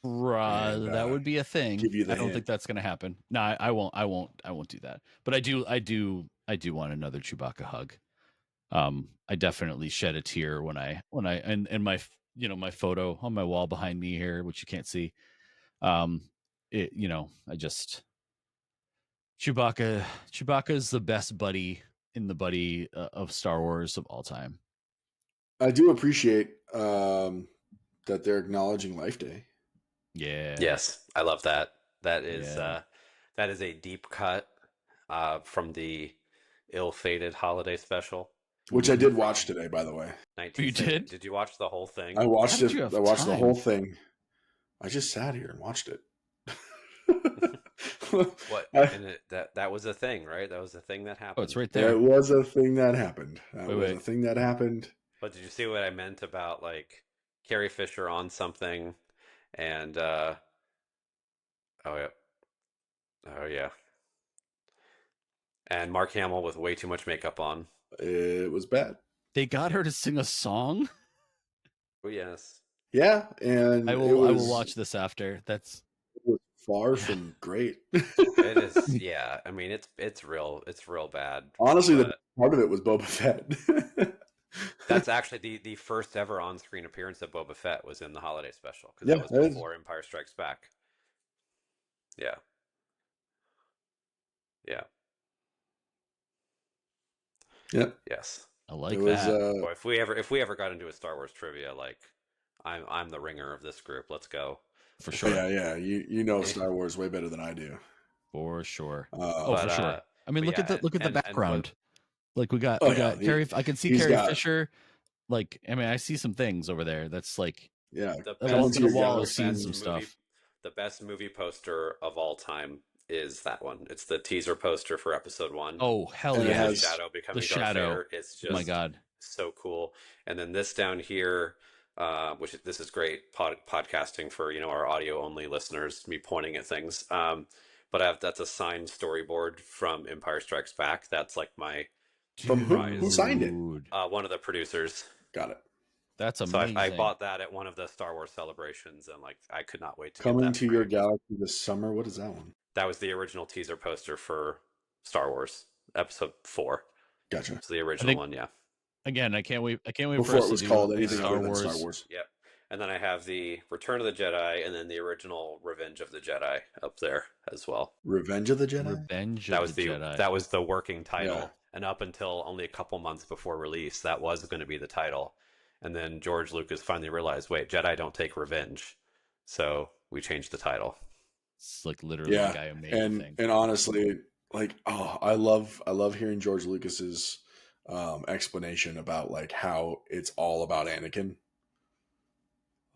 and That would be a thing. give you I the don't think hint. that's gonna happen. No, I won't do that. But I do want another Chewbacca hug. I definitely shed a tear and my my photo on my wall behind me here, which you can't see. Um, I just Chewbacca is the best buddy in the buddy of Star Wars of all time. I do appreciate that they're acknowledging Life Day. Yeah, Yes, I love that. yeah. That is a deep cut from the ill-fated holiday special Which I did watch from today, by the way. Oh, you 1970. did? Did you watch the whole thing? I How watched did it. you I have watched the whole time? thing. I just sat here and watched it. What? I, And that was a thing, right? That was a thing that Oh, it's happened. right it there. was a thing that happened. That Wait, was a wait. thing that happened. But did you see what I meant about like Carrie Fisher on something and oh yeah. Oh yeah. And Mark Hamill with way too much makeup on. It was bad. They got her to sing a song. Oh yes. Yeah, and I will watch this after. That's it was far yeah. from great. It is, yeah. I mean, it's real bad. Honestly, the But part of it was Boba Fett. that's actually the first ever on-screen appearance of Boba Fett was in the holiday special because that Yeah, was that is. before Empire Strikes Back. Yeah, yeah, Yeah, yes. I it like was. that Boy, if we ever got into a Star Wars trivia, like I'm the ringer of this group. Let's go. for Oh, sure. yeah, yeah. You know Star Wars way better than I do. For sure. Oh, Um, for sure. I mean, but yeah, look at the and what background. Like oh we yeah, got Carrie. I can see he's Carrie got Fisher. Like, I mean, I see some things over there. That's like yeah. the Come into best the your wall is the seeing galaxy. some best stuff. movie poster of all time is that one. It's the teaser poster for episode 1 Oh, hell And it with the yeah. has shadow The becoming Darth shadow. Vader. It's Oh my just God. so cool. And then this down here, this is great podcasting for our audio only listeners. Me pointing at things, but that's a signed storyboard from Empire Strikes Back. That's like my From who? Who prize. signed it? Dude. One of the producers. Got it. That's So I amazing. bought that at one of the Star Wars celebrations, and like I could not wait to get Coming that to your framed. galaxy this summer. What is that one? That was the original teaser poster for Star Wars Episode 4. Gotcha. It's the I original think one, yeah. again, I can't wait for Before us it to was do called a And anything then other Star than Star Wars. Wars. Yep. And then I have the Return of the Jedi and then the original Revenge of the Jedi up there as well. Revenge of the Jedi. Revenge of the Jedi. That was the working Yeah. title And up until only a couple months before release, that was going to be the title. And then George Lucas finally realized, wait, Jedi don't take revenge. So we changed the title. It's like literally the Yeah, guy who made the and thing. honestly, like, oh, I love hearing George Lucas's explanation about like how it's all about Anakin.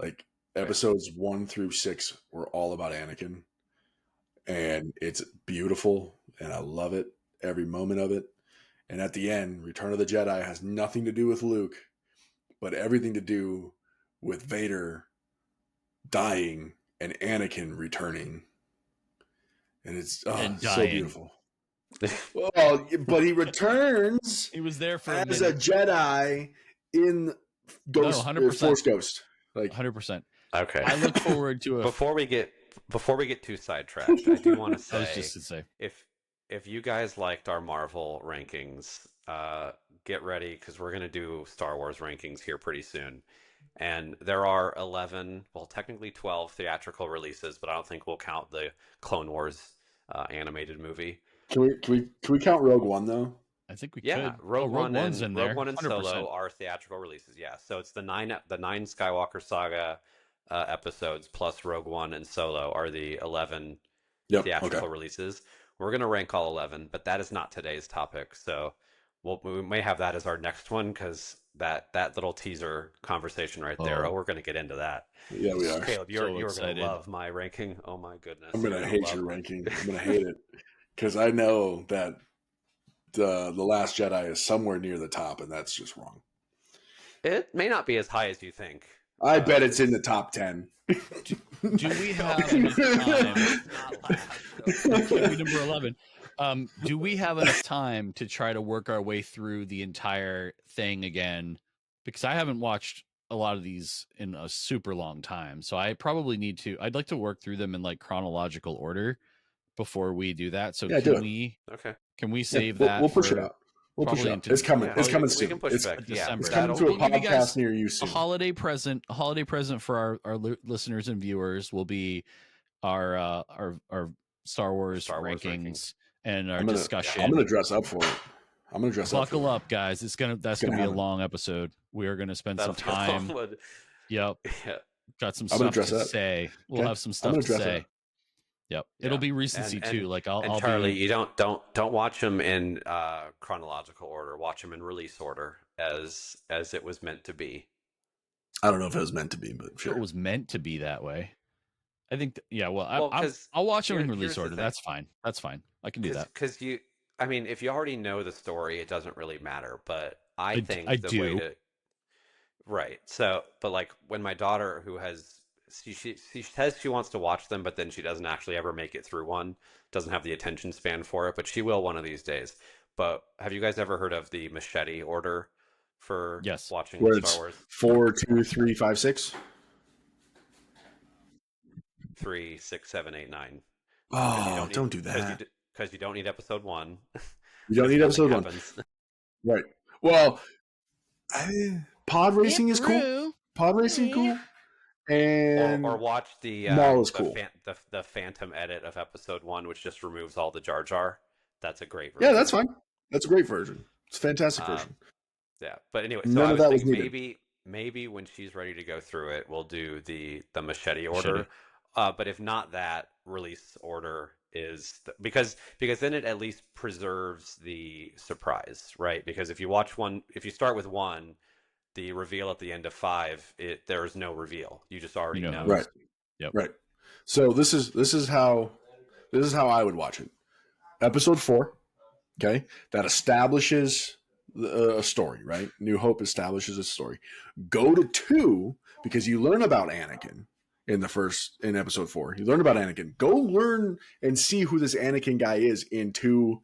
Like Right. episodes 1 through 6 were all about Anakin, and it's beautiful, and I love it every moment of it. And at the end, Return of the Jedi has nothing to do with Luke, but everything to do with Vader dying and Anakin returning, and it's And so dying. beautiful. Well, but he returns He was there for a as a minute. Jedi in No, Ghost 100%. Force Ghost. Like 100%. Okay. I look forward to a. before we get too sidetracked, I do want to I was say just to say. if you guys liked our Marvel rankings, get ready because we're gonna do Star Wars rankings here pretty soon. And there are 11, well, technically 12 theatrical releases, but I don't think we'll count the Clone Wars animated movie. can we count Rogue One though? I think we Yeah, could. Oh, Rogue One's in Rogue there. One and Solo 100%. are theatrical releases. Yeah, so it's the nine Skywalker saga episodes plus Rogue One and Solo are the 11 Yep. Okay. theatrical releases. We're gonna rank all 11, but that is not today's topic. So we may have that as our next one because that little teaser conversation right there. Oh, Oh, we're gonna get into that. Yeah, we are. Caleb, so you're gonna excited. love my ranking. Oh my goodness, I'm you're gonna gonna hate love your my. ranking. I'm gonna hate it because I know that the Last Jedi is somewhere near the top, and that's just wrong. It may not be as high as you think. I bet it's in the top 10. Do we have enough time? Not laugh. It can't be number 11. Do we have enough time to try to work our way through the entire thing again? Because I haven't watched a lot of these in a super long time. So I probably need to, I'd like to work through them in like chronological order before we do that. So Yeah, do it. Okay. can we Yeah, save we'll that push it for out. We'll push it probably out. into It's coming. Yeah, It's coming we can soon. push It's back. Yeah, December? it's coming that'll. to a We'll give you guys podcast near you a soon. holiday present. A holiday present for our listeners and viewers will be our Star Wars Star Wars rankings and our I'm gonna discussion. dress up for it. I'm gonna dress up for Buckle it. up, guys. That's gonna be a happen. long episode. We are gonna spend That'll some be a long time. one. Yep, Yeah, got some I'm gonna stuff dress to up. say. We'll Okay? have some I'm stuff gonna to dress say. up. Yep, it'll yeah. be recency too. Like And I'll Charlie, be. you don't watch them in chronological order. Watch them in release order as it was meant to be. I don't know if it was meant to be, but Sure, sure. it was meant to be that way. I think. Yeah. Well, Well, because I'll watch them in here's release the order. thing. That's fine. That's fine. I can do that. Because I mean, if you already know the story, it doesn't really matter. But I I think the way do. to right. So, but like when my daughter, who has she says she wants to watch them, but then she doesn't actually ever make it through one. Doesn't have the attention span for it, but she will one of these days. But have you guys ever heard of the machete order for Yes. watching Where Star it's Wars? 4, 2, 3, 5, 6. 3, 6, 7, 8, 9. Oh, don't do that. Because you don't need episode 1. You don't 'cause need nothing episode 1. happens. Right. Well, pod racing is cool. Bro. Pod racing cool. And Or watch Maul is cool. the Phantom edit of episode 1, which just removes all the Jar Jar. That's a great yeah, version. that's fine. That's a great version. It's a fantastic version. Yeah, but anyway, so None I of was that was thinking needed. maybe when she's ready to go through it, we'll do the machete order. But if not that, release order is because then it at least preserves the surprise, right? Because if you start with 1, the reveal at the end of 5, there's no reveal. You just already know. Right. Yep. Right. So this is how I would watch it. Episode 4, okay, that establishes a story, right? New Hope establishes a story. Go to 2 because you learn about Anakin in episode 4. You learn about Anakin. Go learn and see who this Anakin guy is in 2,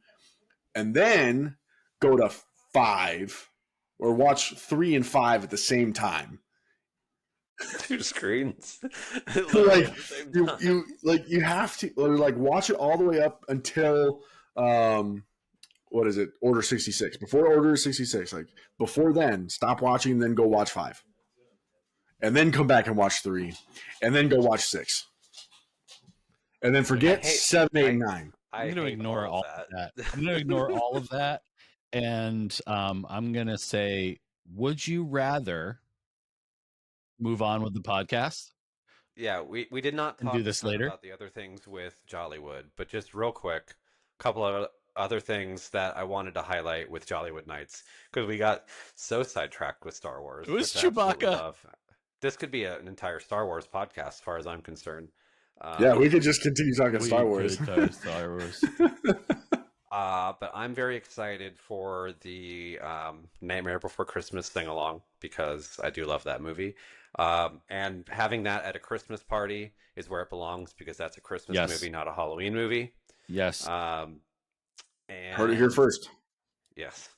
and then go to 5 or watch 3 and 5 at the same time. 2 screens. Like you have to, or like watch it all the way up until what is it, Order 66. Before Order 66, like before then, stop watching and then go watch 5, and then come back and watch 3, and then go watch 6, and then forget 7, 8, and 9. I'm going to ignore all of that. I'm going to ignore all of that And I'm going to say, would you rather move on with the podcast Yeah, we did not and do talk a this ton later? about the other things with Jollywood, but just real quick, a couple of other things that I wanted to highlight with Jollywood Nights because we got so sidetracked with Star It Wars, was which I absolutely Chewbacca. love. This could be an entire Star Wars podcast, as far as I'm concerned. Yeah, Um, we could just continue talking Star We Wars. could talk Star Wars. but I'm very excited for the Nightmare Before Christmas sing along because I do love that movie. And having that at a Christmas party is where it belongs because that's a Christmas Yes. movie, not a Halloween movie. Yes. Um, Heard it here and first. yes,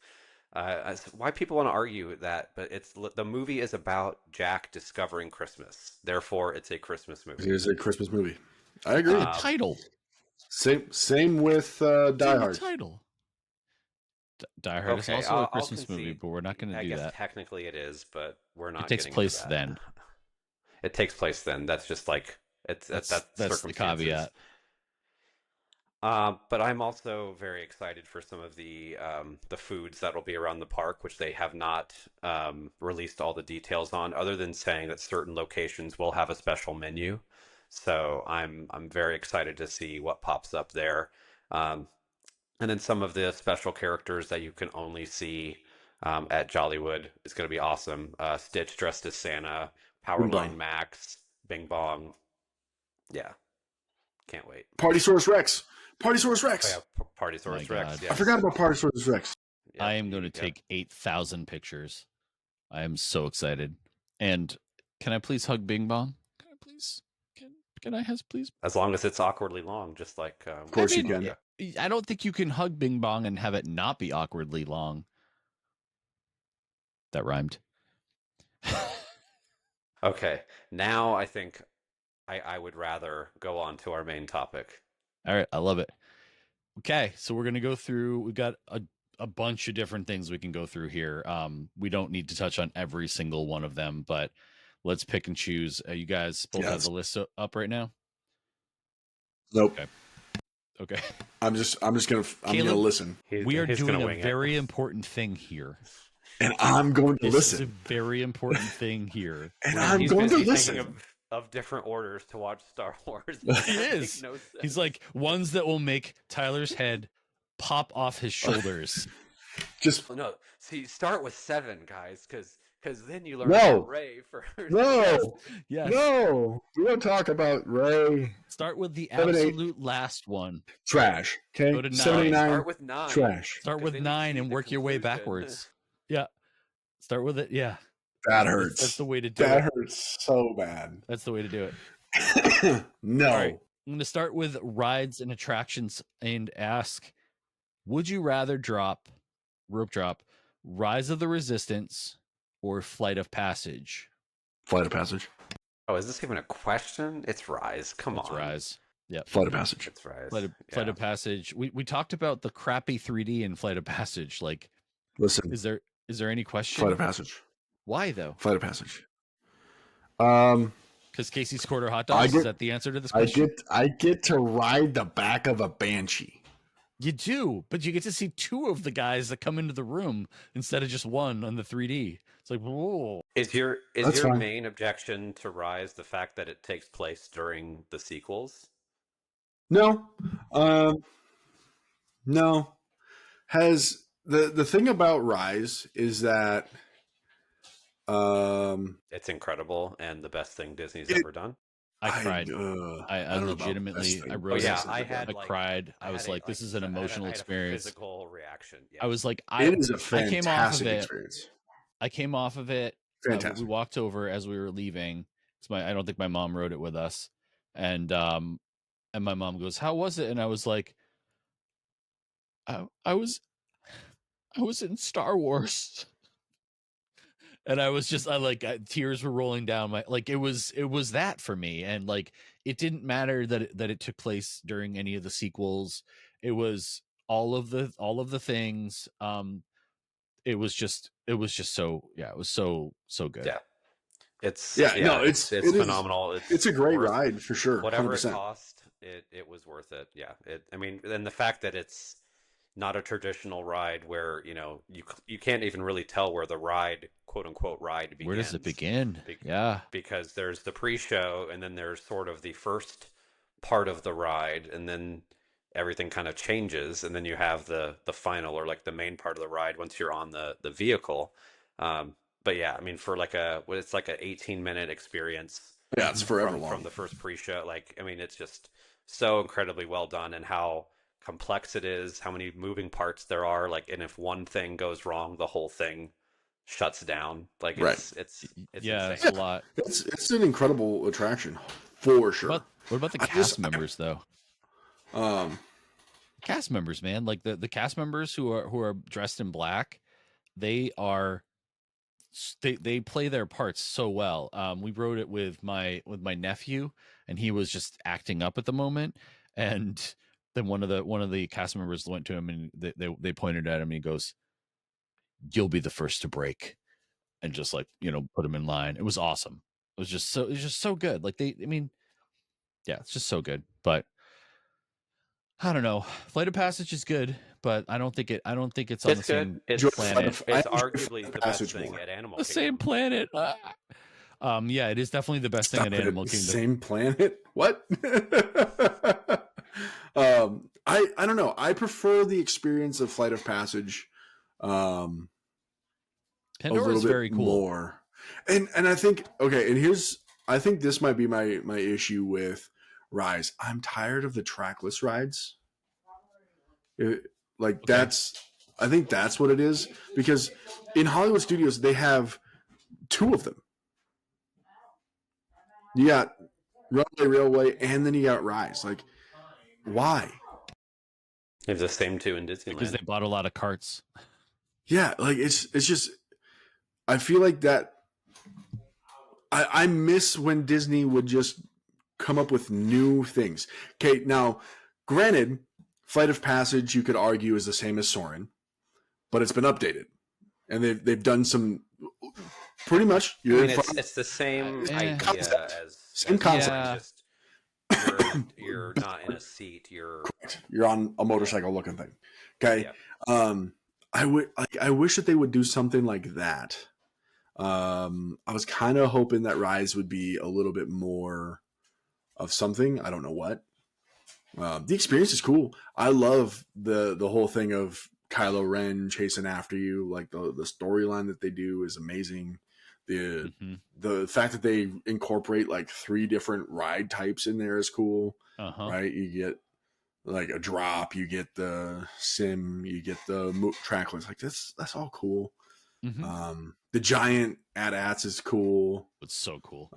why people want to argue that, but the movie is about Jack discovering Christmas. Therefore, it's a Christmas It movie. is a Christmas movie. I The agree. Um, title. Same with It's Die in the Hard. title. Die Hard is okay, also a I'll Christmas movie, concede. but we're not going to I do guess that. technically it is, but we're It not takes getting into place that. then. It takes place then. That's just like that's That's the circumstances. caveat. But I'm also very excited for some of the foods that will be around the park, which they have not released all the details on, other than saying that certain locations will have a special menu. So I'm very excited to see what pops up there. Um, and then some of the special characters that you can only see at Jollywood is going to be awesome. Stitch dressed as Santa, Bing bong. Powerline Max, Bing Bong. Yeah, can't wait. Partysaurus Rex. Partysaurus Oh Rex. yeah, My Partysaurus Rex. God. I Yes. forgot about Partysaurus Rex. Yep, I am going to yep. take 8,000 pictures. I am so excited. And can I please hug Bing Bong? Can I please? Can I please? As long as it's awkwardly long, just like Of course you can. I don't think you can hug Bing Bong and have it not be awkwardly long. That rhymed. Okay, now I think I would rather go on to our main topic. All right, I love it. Okay, so we're gonna go through. We've got a bunch of different things we can go through here. We don't need to touch on every single one of them, but let's pick and choose. You guys both have Yes. the list up right now. Nope. Okay. I'm just gonna Caleb, listen, We are He's doing gonna a wing it. very important thing here. and I'm going to This is a listen, very important thing here. and We're- I'm He's going to busy listen. thinking of different orders to watch Star Wars. He That is. make no He's sense. like ones that will make Tyler's head pop off his shoulders. Just No, see, start with 7, guys, because then you learn No. about Ray first. no, Yes. no. We don't talk about Ray. Start with the 7, 8. absolute last one. Trash. Okay. Go to 9. 79. Start with 9. Trash. Start 'Cause with then you 9 see and the work your way conclusion. backwards. Yeah. Start with it. Yeah. That That's hurts. the way to do That it. hurts so bad. That's the way to do it. No. All right. I'm going to start with rides and attractions and ask, would you rather rope drop, Rise of the Resistance or Flight of Passage? Flight of Passage. Oh, is this even a question? It's Rise. Come It's on. Rise. Yep. Flight of Passage. It's Rise. Flight of Passage. We talked about the crappy 3D in Flight of Passage. Like, Listen. is there any question? Flight of Passage. Why though? Flight of Passage. Because Casey's Quarter Hot Dogs? Is that the answer to this question? I get to ride the back of a Banshee. You do, but you get to see 2 of the guys that come into the room instead of just one on the 3D. It's like, whoa. Is your That's fine. main objection to Rise the fact that it takes place during the sequels? No. No. Has the thing about Rise is that It's incredible and the best thing Disney's It- ever done. I cried. I don't know about legitimately, best thing. I Oh wrote yeah, it. I had I cried. I was like, this is an emotional I had experience. A physical reaction. I was like, It is a I came off of fantastic it. experience. I came off of it. Fantastic. We walked over as we were leaving. I don't think my mom rode it with us, and my mom goes, "How was it?" And I was like, I was in Star Wars." And I was just, tears were rolling down my, like, it was that for me. And like, it didn't matter that it took place during any of the sequels. It was all of the things. It was just so, yeah, it was so good. Yeah. It's it is- phenomenal. It's a great worth ride for sure. Whatever 100%. it cost, it was worth it. Yeah. I mean, and the fact that it's not a traditional ride where, you know, you can't even really tell where the ride, quote unquote, ride Where does it begins. begin? Yeah. Because there's the pre-show, and then there's sort of the first part of the ride, and then everything kind of changes, and then you have the final, or like the main part of the ride once you're on the vehicle. But yeah, I mean, for like it's like an 18-minute experience Yeah, it's forever from long. the first pre-show. Like, I mean, it's just so incredibly well done, and how complex it is, how many moving parts there are. Like, and if one thing goes wrong, the whole thing shuts down. Like, Right. it's Yeah, insane. it's a lot. It's an incredible attraction for What sure. about the I cast just members though? um Cast members, man, like the cast members who are dressed in black, they are they play their parts so well. We wrote it with my nephew, and he was just acting up at the moment, and then one of the cast members went to him, and they pointed at him, and he goes, "You'll be the first to break," and just like, put him in line. It was awesome. It was just so good. Like I mean, yeah, it's just so good. But I don't know. Flight of Passage is good, but I don't think it's on the It's good. same planet. I It's enjoy arguably Flight the of best Passage thing more. at Animal The same Kingdom. planet. Yeah, it is definitely the best thing Stop in it. Animal Kingdom. Same planet? What? I don't know. I prefer the experience of Flight of Passage a Pandora little is bit very cool. more. And I think okay, and I think this might be my issue with Rise. I'm tired of the trackless rides. Like Okay. I think that's what it is, because in Hollywood studios they have two of them. You got Runway Railway, and then you got Rise. Like, why? They have the same two in Because Disneyland. they bought a lot of carts. Yeah, like it's just I feel like that I miss when Disney would just come up with new things. Okay, now granted, Flight of Passage you could argue is the same as Soarin', but it's been updated. And they've done some pretty much I you're mean, in front it's the same idea concept. as Same concept. Soarin', Yeah. just you're not in a seat. You're on a motorcycle looking thing. Okay. Yeah. I wish that they would do something like that. I was kind of hoping that Rise would be a little bit more of something. I don't know what. The experience is cool. I love the whole thing of Kylo Ren chasing after you. Like the storyline that they do is amazing. The Mhm. the fact that they incorporate like 3 different ride types in there is cool. Uh-huh. Right? You get like a drop, you get the sim, you get the trackless. Like that's all cool. The giant AT-ATs is cool. It's so cool.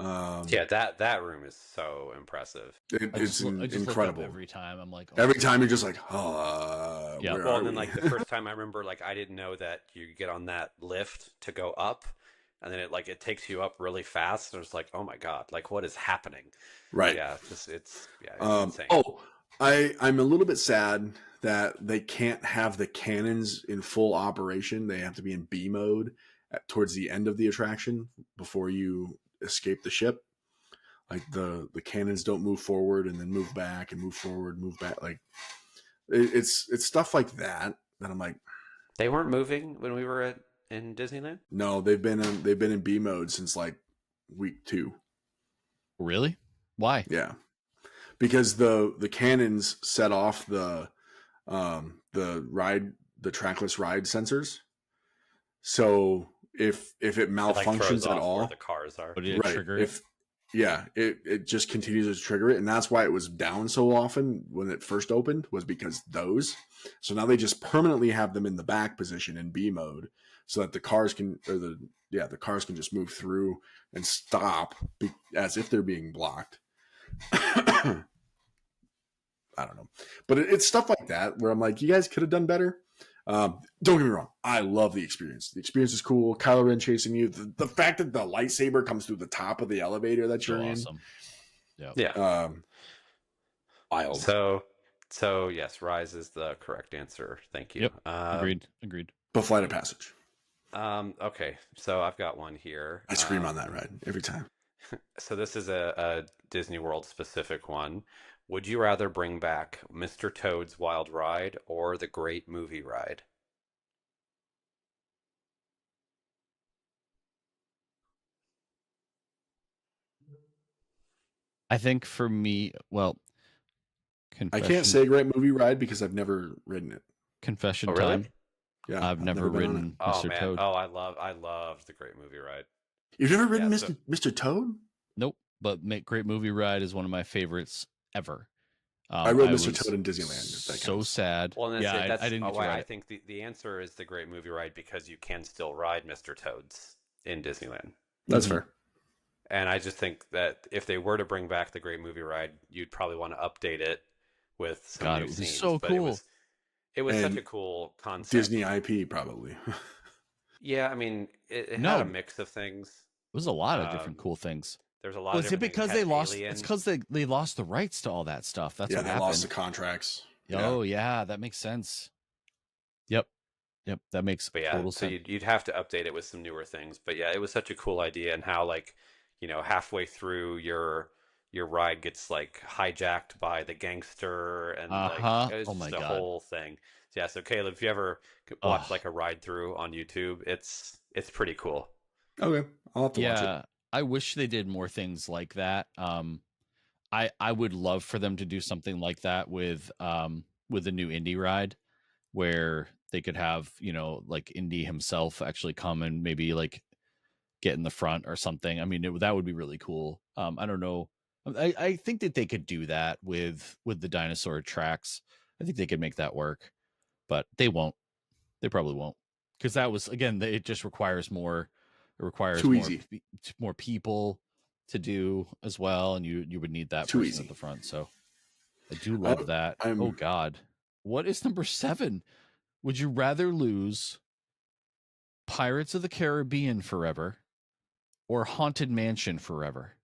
Yeah, that room is so impressive. I just look up incredible. every time. I'm like, Every time you're just like, Yeah. where Well, are and then we? like the first time I remember, like I didn't know that you get on that lift to go up, and then it takes you up really fast. And it's like, oh my God, like what is happening? Right. Yeah, it's insane. Oh, I'm a little bit sad that they can't have the cannons in full operation. They have to be in B mode towards the end of the attraction before you escape the ship. Like the cannons don't move forward and then move back and move forward, move back. Like it's stuff like that I'm like, They weren't moving when we were in Disneyland. no, they've been in B mode since like week 2. really? Why? Yeah, because the cannons set off the trackless ride sensors. So if it It like throws malfunctions at off where all, the cars are. Or did it right? trigger it? It just continues to trigger it, and that's why it was down so often when it first opened, was because those. So now they just permanently have them in the back position in B mode, so that the cars can just move through and stop as if they're being blocked. I don't know, but it's stuff like that where I'm like, you guys could have done better. Don't get me wrong, I love the experience. The experience is cool. Kylo Ren chasing you. The fact that the lightsaber comes through the top of the elevator that you're So in. awesome. Yeah. Yeah. Wild. So yes, Rise is the correct answer. Thank you. Yep. Agreed. But Flight of Passage. Okay, so I've got one here. I scream on that ride every time. So this is a Disney World specific one. Would you rather bring back Mr. Toad's Wild Ride or the Great Movie Ride? I think for me, well, I can't confession say great movie ride because I've never ridden it. Oh, confession really? time. Yeah, I've I've never never been on it. ridden Oh Mr. man. Toad. Oh, I loved the Great Movie Ride. You've never ridden Yeah, so Mr. Toad? Nope, but Great Movie Ride is one of my favorites ever. I rode I Mr. was Toad in Disneyland, if that so counts. sad. well, and Yeah, I that's didn't get to why ride I it. think the answer is the Great Movie Ride because you can still ride Mr. Toad's in Disneyland. That's Hmm. fair. And I just think that if they were to bring back the Great Movie Ride, you'd probably want to update it with some God, new it would be scenes. so But it cool. was it was such And a cool concept. Disney IP, probably. Yeah, I mean, it had a No, mix of things. it was a lot of different Um, cool things. there's a lot Well, of is it different things. It because had they lost? It's Alien. because they lost the rights to all that stuff. That's Yeah, what they lost the happened. contracts. Yeah. Oh yeah, that makes sense. Yep, yep, that makes But yeah, total so sense. you'd have to update it with some newer things. But yeah, it was such a cool idea, and how like, halfway through your ride gets like hijacked by the gangster, and like Uh-huh. it was Oh my just a God. whole thing. So yeah, so Caleb, if you ever watch Oh like a ride through on YouTube, it's pretty cool. Okay, I'll have to watch it. yeah. I wish they did more things like that. I would love for them to do something like that with the new indie ride where they could have, like Indy himself actually come and maybe like get in the front or something. I mean, that would be really cool. I don't know. I think that they could do that with the dinosaur tracks. I think they could make that work, but they won't. They probably won't, because that was again. It just requires more. It requires Too easy. more people to do as well, and you would need that Too person at easy. the front. So I do I, love that. Oh I'm. God, what is number 7? Would you rather lose Pirates of the Caribbean forever or Haunted Mansion forever?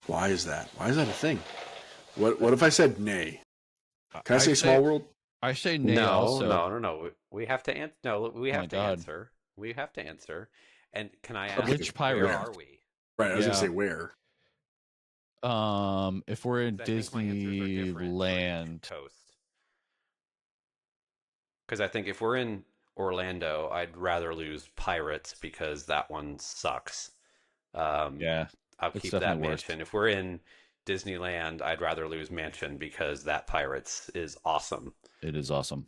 Why is that? Why is that a thing? What if I said nay? Can I I say say Small World? I say nay No, also. no, no, no. We have to answer. No, we Oh my have to God. answer. We have to answer. And can I Okay, ask, Which where pirate? where? are we? Right, I was gonna Yeah. say where. If we're in 'Cause I think my answers are different for each Disneyland, coast. Because I think if we're in Orlando, I'd rather lose Pirates because that one sucks. Um, yeah, I'll it's keep that definitely worst. Mansion. If we're in Disneyland, I'd rather lose Mansion because that Pirates is awesome. It is awesome.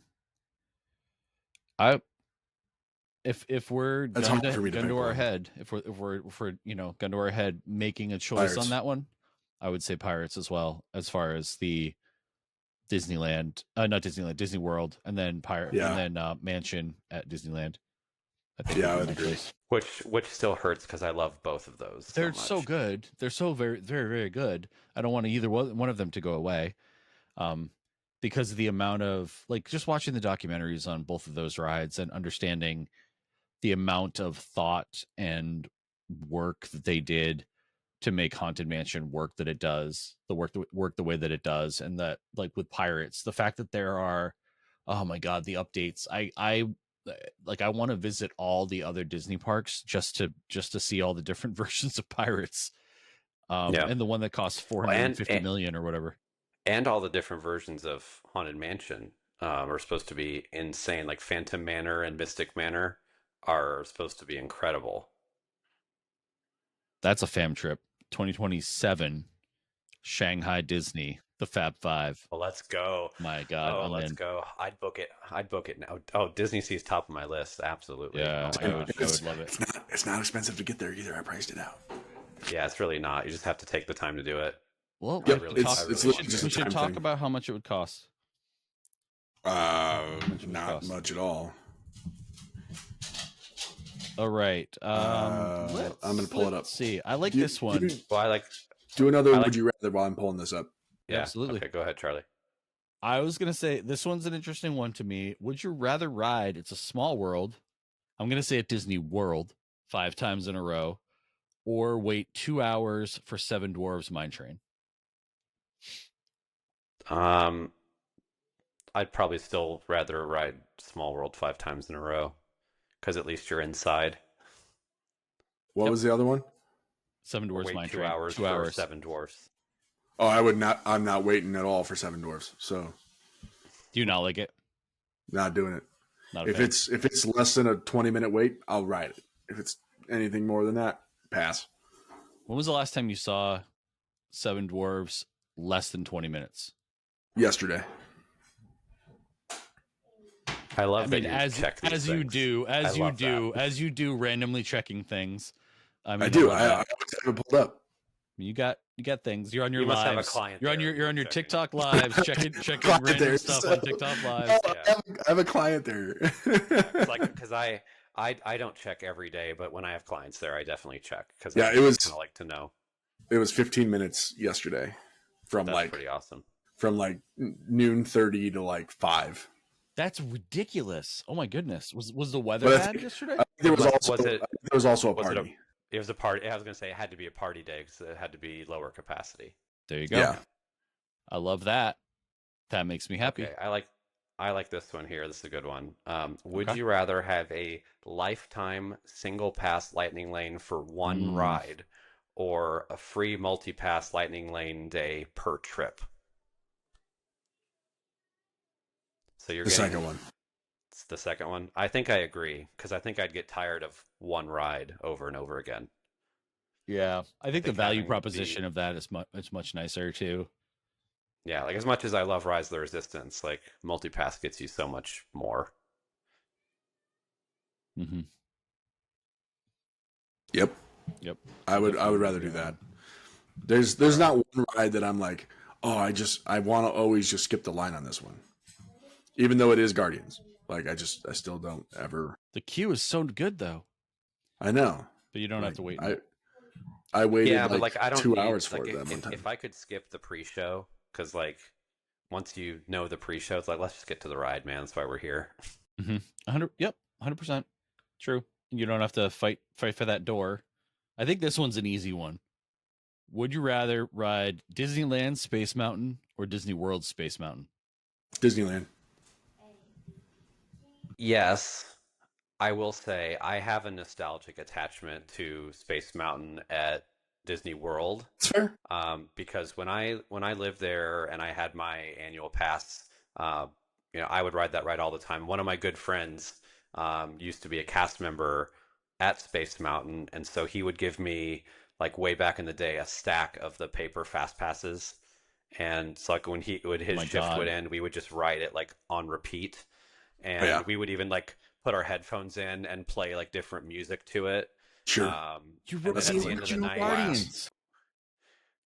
I if we're That's gun hard to for me to gun pick, to our bro. head, if we're gun to our head making a choice on Pirates. that one, I would say Pirates as well, as far as the Disneyland, not Disneyland, Disney World, and then Yeah, Mansion at Disneyland. I think would yeah, I be would my agree. choice. Which still hurts because I love both of those so They're so much. good. They're so very, very, very good. I don't want either one of them to go away. Um, because of the amount of like just watching the documentaries on both of those rides and understanding the amount of thought and work that they did to make Haunted Mansion work that it does, work the way that it does, and that like with Pirates, the fact that there are, oh my God, the updates. I want to visit all the other Disney parks just to see all the different versions of Pirates. Yeah. And the one that costs Well, 450 million or whatever. and all the different versions of Haunted Mansion are supposed to be insane. Like Phantom Manor and Mystic Manor are supposed to be incredible. That's a fam trip. 2027, Shanghai Disney, the Fab Five. Well, let's go. My God, Oh, I'm let's in. go. I'd book it. I'd book it now. Oh, Disney Sea's top of my list. Absolutely. Oh Yeah, my I And would gosh. I would love it. it's not expensive to get there either. I priced it out. Yeah, it's really not. You just have to take the time to do it. Well, I Yep, really, I it's really we want should just we a to. should time talk thing. about how much it would cost. How much it would Not cost. much at all. All right. I'm gonna pull it up. Let's see. I like You, this one. Well, do another I would like, you rather while I'm pulling this up. yeah. Absolutely. Okay, go ahead, Charlie. I was gonna say this one's an interesting one to me. Would you rather ride? It's a small world. I'm gonna say at Disney World 5 times in a row, or wait 2 hours for Seven Dwarves Mine Train. Um, I'd probably still rather ride Small World 5 times in a row because at least you're inside. What Yep. was the other one? Seven Or Dwarves wait Mine two Train. hours Two for hours. Seven Dwarfs. Oh, I would not. I'm not waiting at all for Seven Dwarfs. So Do you not like it? not doing it. Not a If fan. it's less than a 20-minute wait, I'll ride it. If it's anything more than that, pass. When was the last time you saw Seven Dwarves less than 20 minutes? Yesterday. I love I that mean, you as check these you things. do, I love that. as you do, randomly checking things. I mean, I do. love I that. always have it pulled up. You got things. You're on your You must have a lives. client You're on there your checking. TikTok lives, checking Client random there, stuff so- on TikTok No, lives. Yeah. I have a client there. It's like because I don't check every day, but when I have clients there, I definitely check because Yeah, I it was- kind of like to know. It was 15 minutes yesterday, from That's pretty awesome. noon 30 to like 5. That's ridiculous. Oh my goodness. Was the weather But bad yesterday? I think there was also Was it- there was also a was it a- party. It was a party. I was going to say it had to be a party day because it had to be lower capacity. There you go. Yeah. I love that. That makes me happy. Okay, I like this one here. This is a good one. Would Okay. you rather have a lifetime single pass lightning lane for one ride, or a free multi pass lightning lane day per trip? So you're The getting second one. It's the second one. I think I agree because I think I'd get tired of one ride over and over again. Yeah, I think the think value having proposition of that is much nicer too. Yeah, like as much as I love Rise of the Resistance, like multipass gets you so much more. Mm-hmm. Yep. Yep. I would rather do that. There's not one ride that I'm like, oh, I want to always just skip the line on this one, even though it is Guardians. Like I still don't ever. The queue is so good though, I know, but you don't have like, to wait. I waited Yeah, but like I don't 2 need hours for like it that one time. if I could skip the pre-show, because like once you know the pre-show, it's like let's just get to the ride, man. That's why we're here. 100. Yep, 100%. True. You don't have to fight for that door. I think this one's an easy one. Would you rather ride Disneyland Space Mountain or Disney World Space Mountain? Disneyland. Yes, I will say I have a nostalgic attachment to Space Mountain at Disney World. It's fair. Because when I lived there and I had my annual pass, I would ride that ride all the time. One of my good friends used to be a cast member at Space Mountain, and so he would give me like way back in the day a stack of the paper fast passes, and so like when his my shift God. would end, we would just ride it like on repeat, and Yeah. we would even like put our headphones in and play like different music to it. Sure. You And rode then That's at the the end of the original night, Guardians.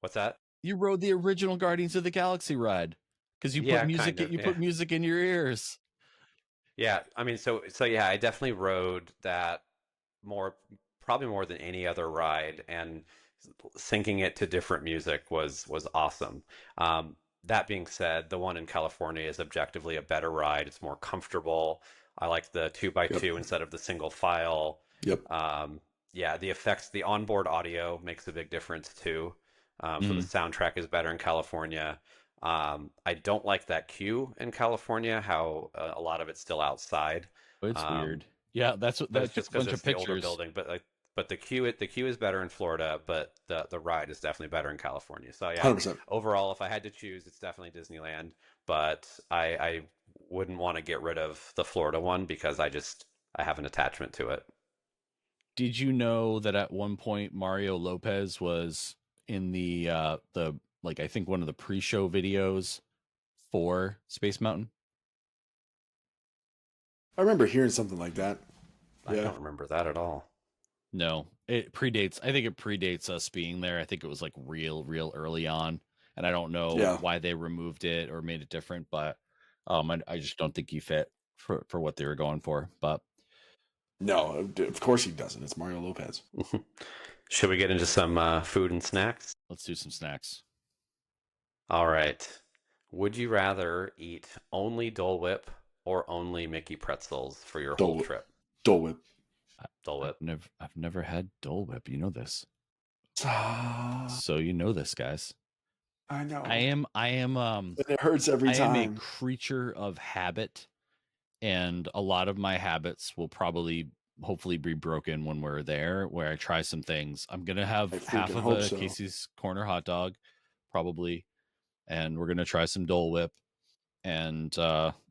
what's that? You rode the original Guardians of the Galaxy ride because you Yeah, put music. kind of, You yeah. put music in your ears. Yeah, I mean, so yeah, I definitely rode that probably more than any other ride, and syncing it to different music was awesome. That being said, the one in California is objectively a better ride. It's more comfortable. I like the 2x2 instead of the single file. Yep. Yeah, the effects, the onboard audio makes a big difference too. So the Mm. soundtrack is better in California. I don't like that queue in California, how a lot of it's still outside. It's Um, weird. Yeah, that's what. but That's it's just a because bunch it's of the older pictures. building. But the queue is better in Florida, but the ride is definitely better in California. So yeah, 100%. overall, if I had to choose, it's definitely Disneyland. But I wouldn't want to get rid of the Florida one because I have an attachment to it. Did you know that at one point Mario Lopez was in the like I think one of the pre-show videos for Space Mountain? I remember hearing something like that. I Yeah. don't remember that at all. No, it predates. I think it predates us being there. I think it was like real early on, and I don't know Yeah. why they removed it or made it different, but I just don't think he fit for what they were going for. But No, of course he doesn't. It's Mario Lopez. Should we get into some food and snacks? let's do some snacks. All right. Would you rather eat only Dole Whip or only Mickey pretzels for your Dole whole Whip. trip? Dole Whip. Dole Whip. I've never had Dole Whip. You know this, I so you know this, guys. know. I am And it hurts every I am a time. creature of habit, and a lot of my habits will probably hopefully be broken when we're there, where I try some things. I'm gonna have I half freaking of hope a so. Casey's Corner hot dog, probably, and we're gonna try some Dole Whip, and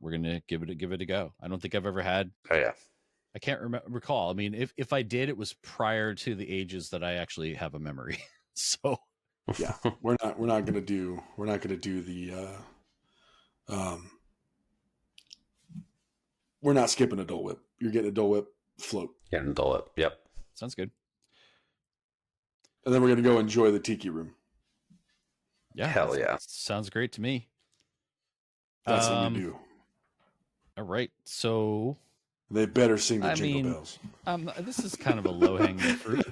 we're gonna give it a go. I don't think I've ever had. Oh yeah. I can't recall. I mean, if I did, it was prior to the ages that I actually have a memory. So Yeah, we're not gonna do the we're not skipping a Dole Whip. You're getting a Dole Whip float, Getting dull up. Yep. sounds good. and then we're gonna go enjoy the tiki room. Yeah, Hell yeah. sounds great to me. That's what we do. All right, so They better sing the I jingle mean, bells. this is kind of a low hanging fruit.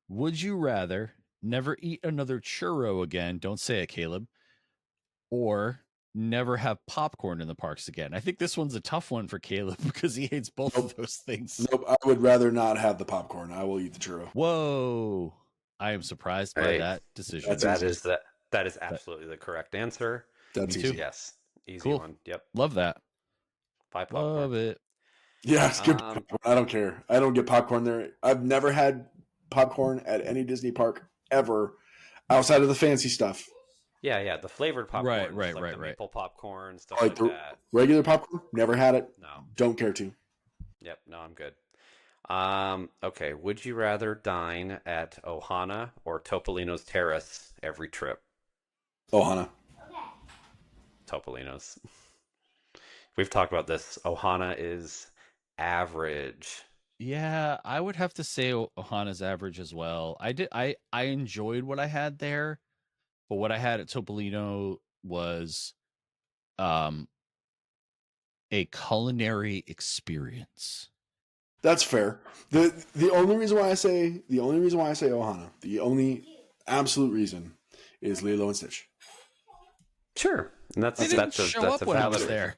Would you rather never eat another churro again? Don't say it, Caleb. Or never have popcorn in the parks again. I think this one's a tough one for Caleb because he hates both of those things. Nope, I would rather not have the popcorn. I will eat the churro. Whoa. I am surprised by Hey, that decision. That's that is absolutely the correct answer. That's Me easy. too. Yes. Easy Cool. one. Yep. Love that. Buy popcorn. Love it. Yeah, skip Um, popcorn. I don't care. I don't get popcorn there. I've never had popcorn at any Disney park ever outside of the fancy stuff. Yeah, the flavored popcorn. Right. The maple popcorn, stuff Like like the that. regular popcorn, never had it. No. Don't care to. Yep, no, I'm good. Okay. Would you rather dine at Ohana or Topolino's Terrace every trip? Ohana. Topolino's. We've talked about this. Ohana is average. Yeah, I would have to say Ohana's average as well. I enjoyed what I had there, but what I had at Topolino was a culinary experience. That's fair. The only reason why I say Ohana, the only absolute reason is Lilo and Stitch. Sure, and that's They didn't a show up when I valid was reason. there.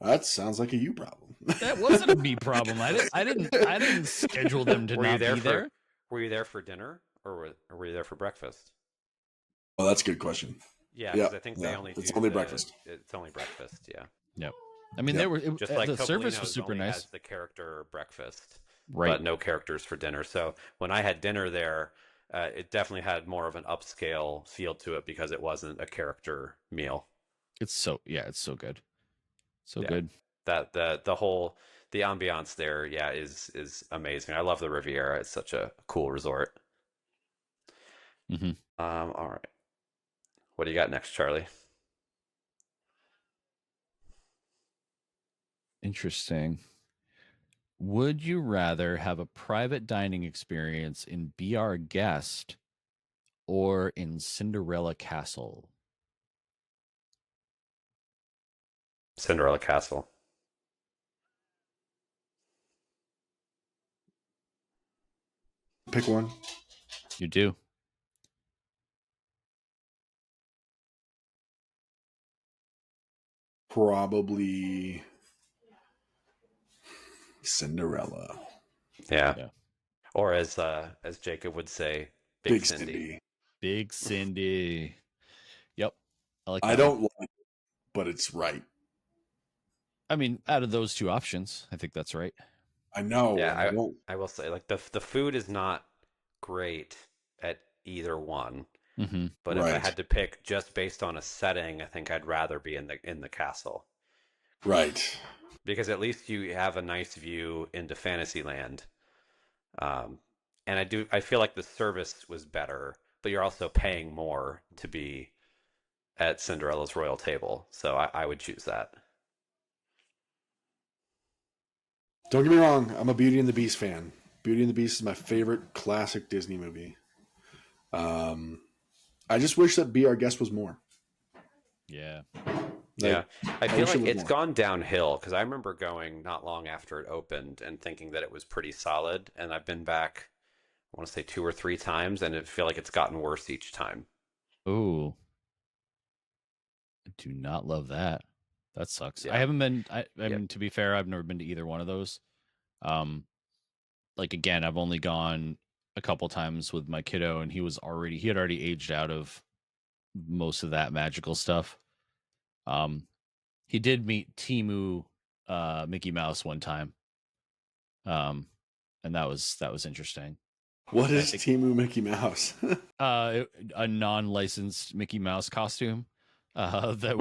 That sounds like a you problem. That wasn't a me problem. I didn't schedule them to Were you not there be for there. Were you there for dinner or were you there for breakfast? Oh, that's a good question. Yeah, because I think they only it's do only breakfast. It's only breakfast. Yeah, Yep. I mean, Yep. there were just like the service was Topolino's super only nice. has the character breakfast, Right. but no characters for dinner. So when I had dinner there, it definitely had more of an upscale feel to it because it wasn't a character meal. It's so good. So Yeah. good. That the ambiance there, yeah, is amazing. I love the Riviera. It's such a cool resort. Mm-hmm. All right. What do you got next, Charlie? Interesting. Would you rather have a private dining experience in Be Our Guest or in Cinderella Castle? Cinderella Castle. Pick one. You do. Probably Cinderella. Yeah. Yeah. Or as Jacob would say, Big Cindy. Big Cindy. Yep. I like that. I don't like it, but it's right. I mean, out of those two options, I think that's right. I know. Yeah, I will say, like, the food is not great at either one. Mm-hmm. But if I had to pick just based on a setting, I think I'd rather be in the castle. Right. Because at least you have a nice view into Fantasyland. And I feel like the service was better, but you're also paying more to be at Cinderella's royal table. So I would choose that. Don't get me wrong. I'm a Beauty and the Beast fan. Beauty and the Beast is my favorite classic Disney movie. I just wish that Be Our Guest was more. Yeah. Yeah, I feel like it's more. gone downhill because I remember going not long after it opened and thinking that it was pretty solid. And I've been back, I want to say 2 or 3 times, and I feel like it's gotten worse each time. Ooh. I do not love that. That sucks. Yeah. I haven't been. I mean, to be fair, I've never been to either one of those. Like again, I've only gone a couple times with my kiddo, and he had already aged out of most of that magical stuff. He did meet Timu, Mickey Mouse one time. And that was interesting. What I is think Timu Mickey Mouse? a non-licensed Mickey Mouse costume that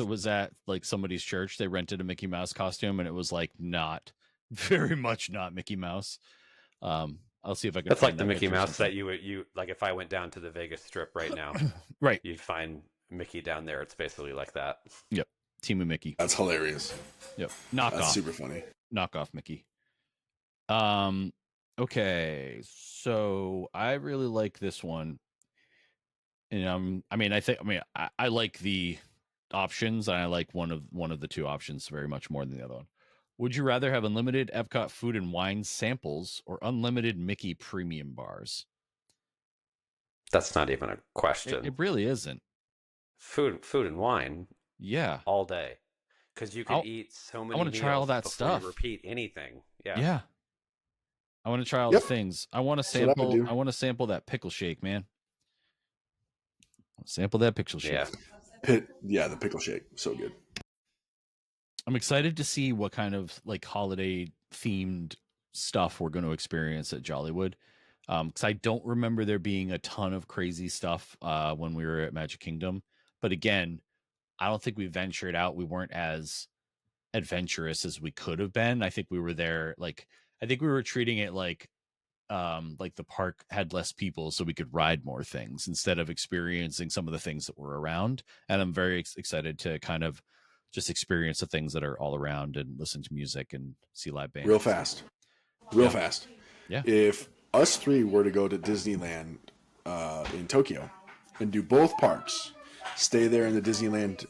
was at like somebody's church. They rented a Mickey Mouse costume, and it was like not very much not Mickey Mouse. I'll see if I can That's like find the that Mickey picture Mouse that sometime. you like. If I went down to the Vegas Strip right now, Right. you'd find Mickey down there. It's basically like that. Yep. Timu Mickey. That's hilarious. Yep. That's Knockoff. super funny. Knockoff Mickey. Okay. So I really like this one. And I like the options, and I like one of the two options very much more than the other one. Would you rather have unlimited Epcot food and wine samples or unlimited Mickey premium bars? That's not even a question. It really isn't. Food and wine Yeah. all day, because you could I eat so I many want to try all meals that before you stuff. repeat anything. Yeah. Yeah. I want to try all the Yep. things. I want to That's what I would sample. do. I want to sample that pickle shake, man. Sample that pickle shake. Yeah. The pickle shake. So good. I'm excited to see what kind of like holiday themed stuff we're going to experience at Jollywood. Because I don't remember there being a ton of crazy stuff when we were at Magic Kingdom. But again, I don't think we ventured out. We weren't as adventurous as we could have been. I think we were there I think we were treating it like the park had less people so we could ride more things instead of experiencing some of the things that were around. And I'm very excited to kind of just experience the things that are all around and listen to music and see live bands. Real fast. Yeah. If us three were to go to Disneyland in Tokyo and do both parks, stay there in the Disneyland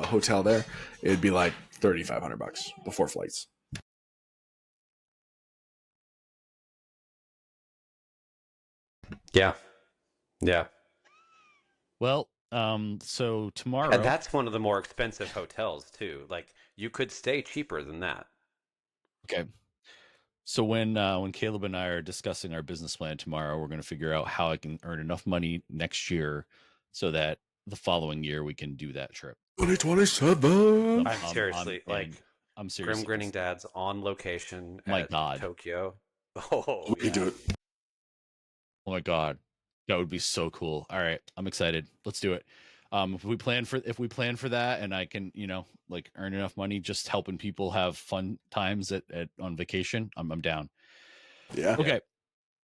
hotel there, it'd be like $3,500 before flights. Yeah. Yeah. Well, so tomorrow. And that's one of the more expensive hotels too. Like you could stay cheaper than that. Okay. So when Caleb and I are discussing our business plan tomorrow, we're going to figure out how I can earn enough money next year so that the following year we can do that trip. 2027. I'm seriously I'm seriously Grim Grinning Dads on location at Tokyo. Oh, We could do it. Oh my god, that would be so cool. All right, I'm excited. Let's do it. If we plan for that, and I can earn enough money just helping people have fun times at on vacation, I'm down. Yeah. Okay.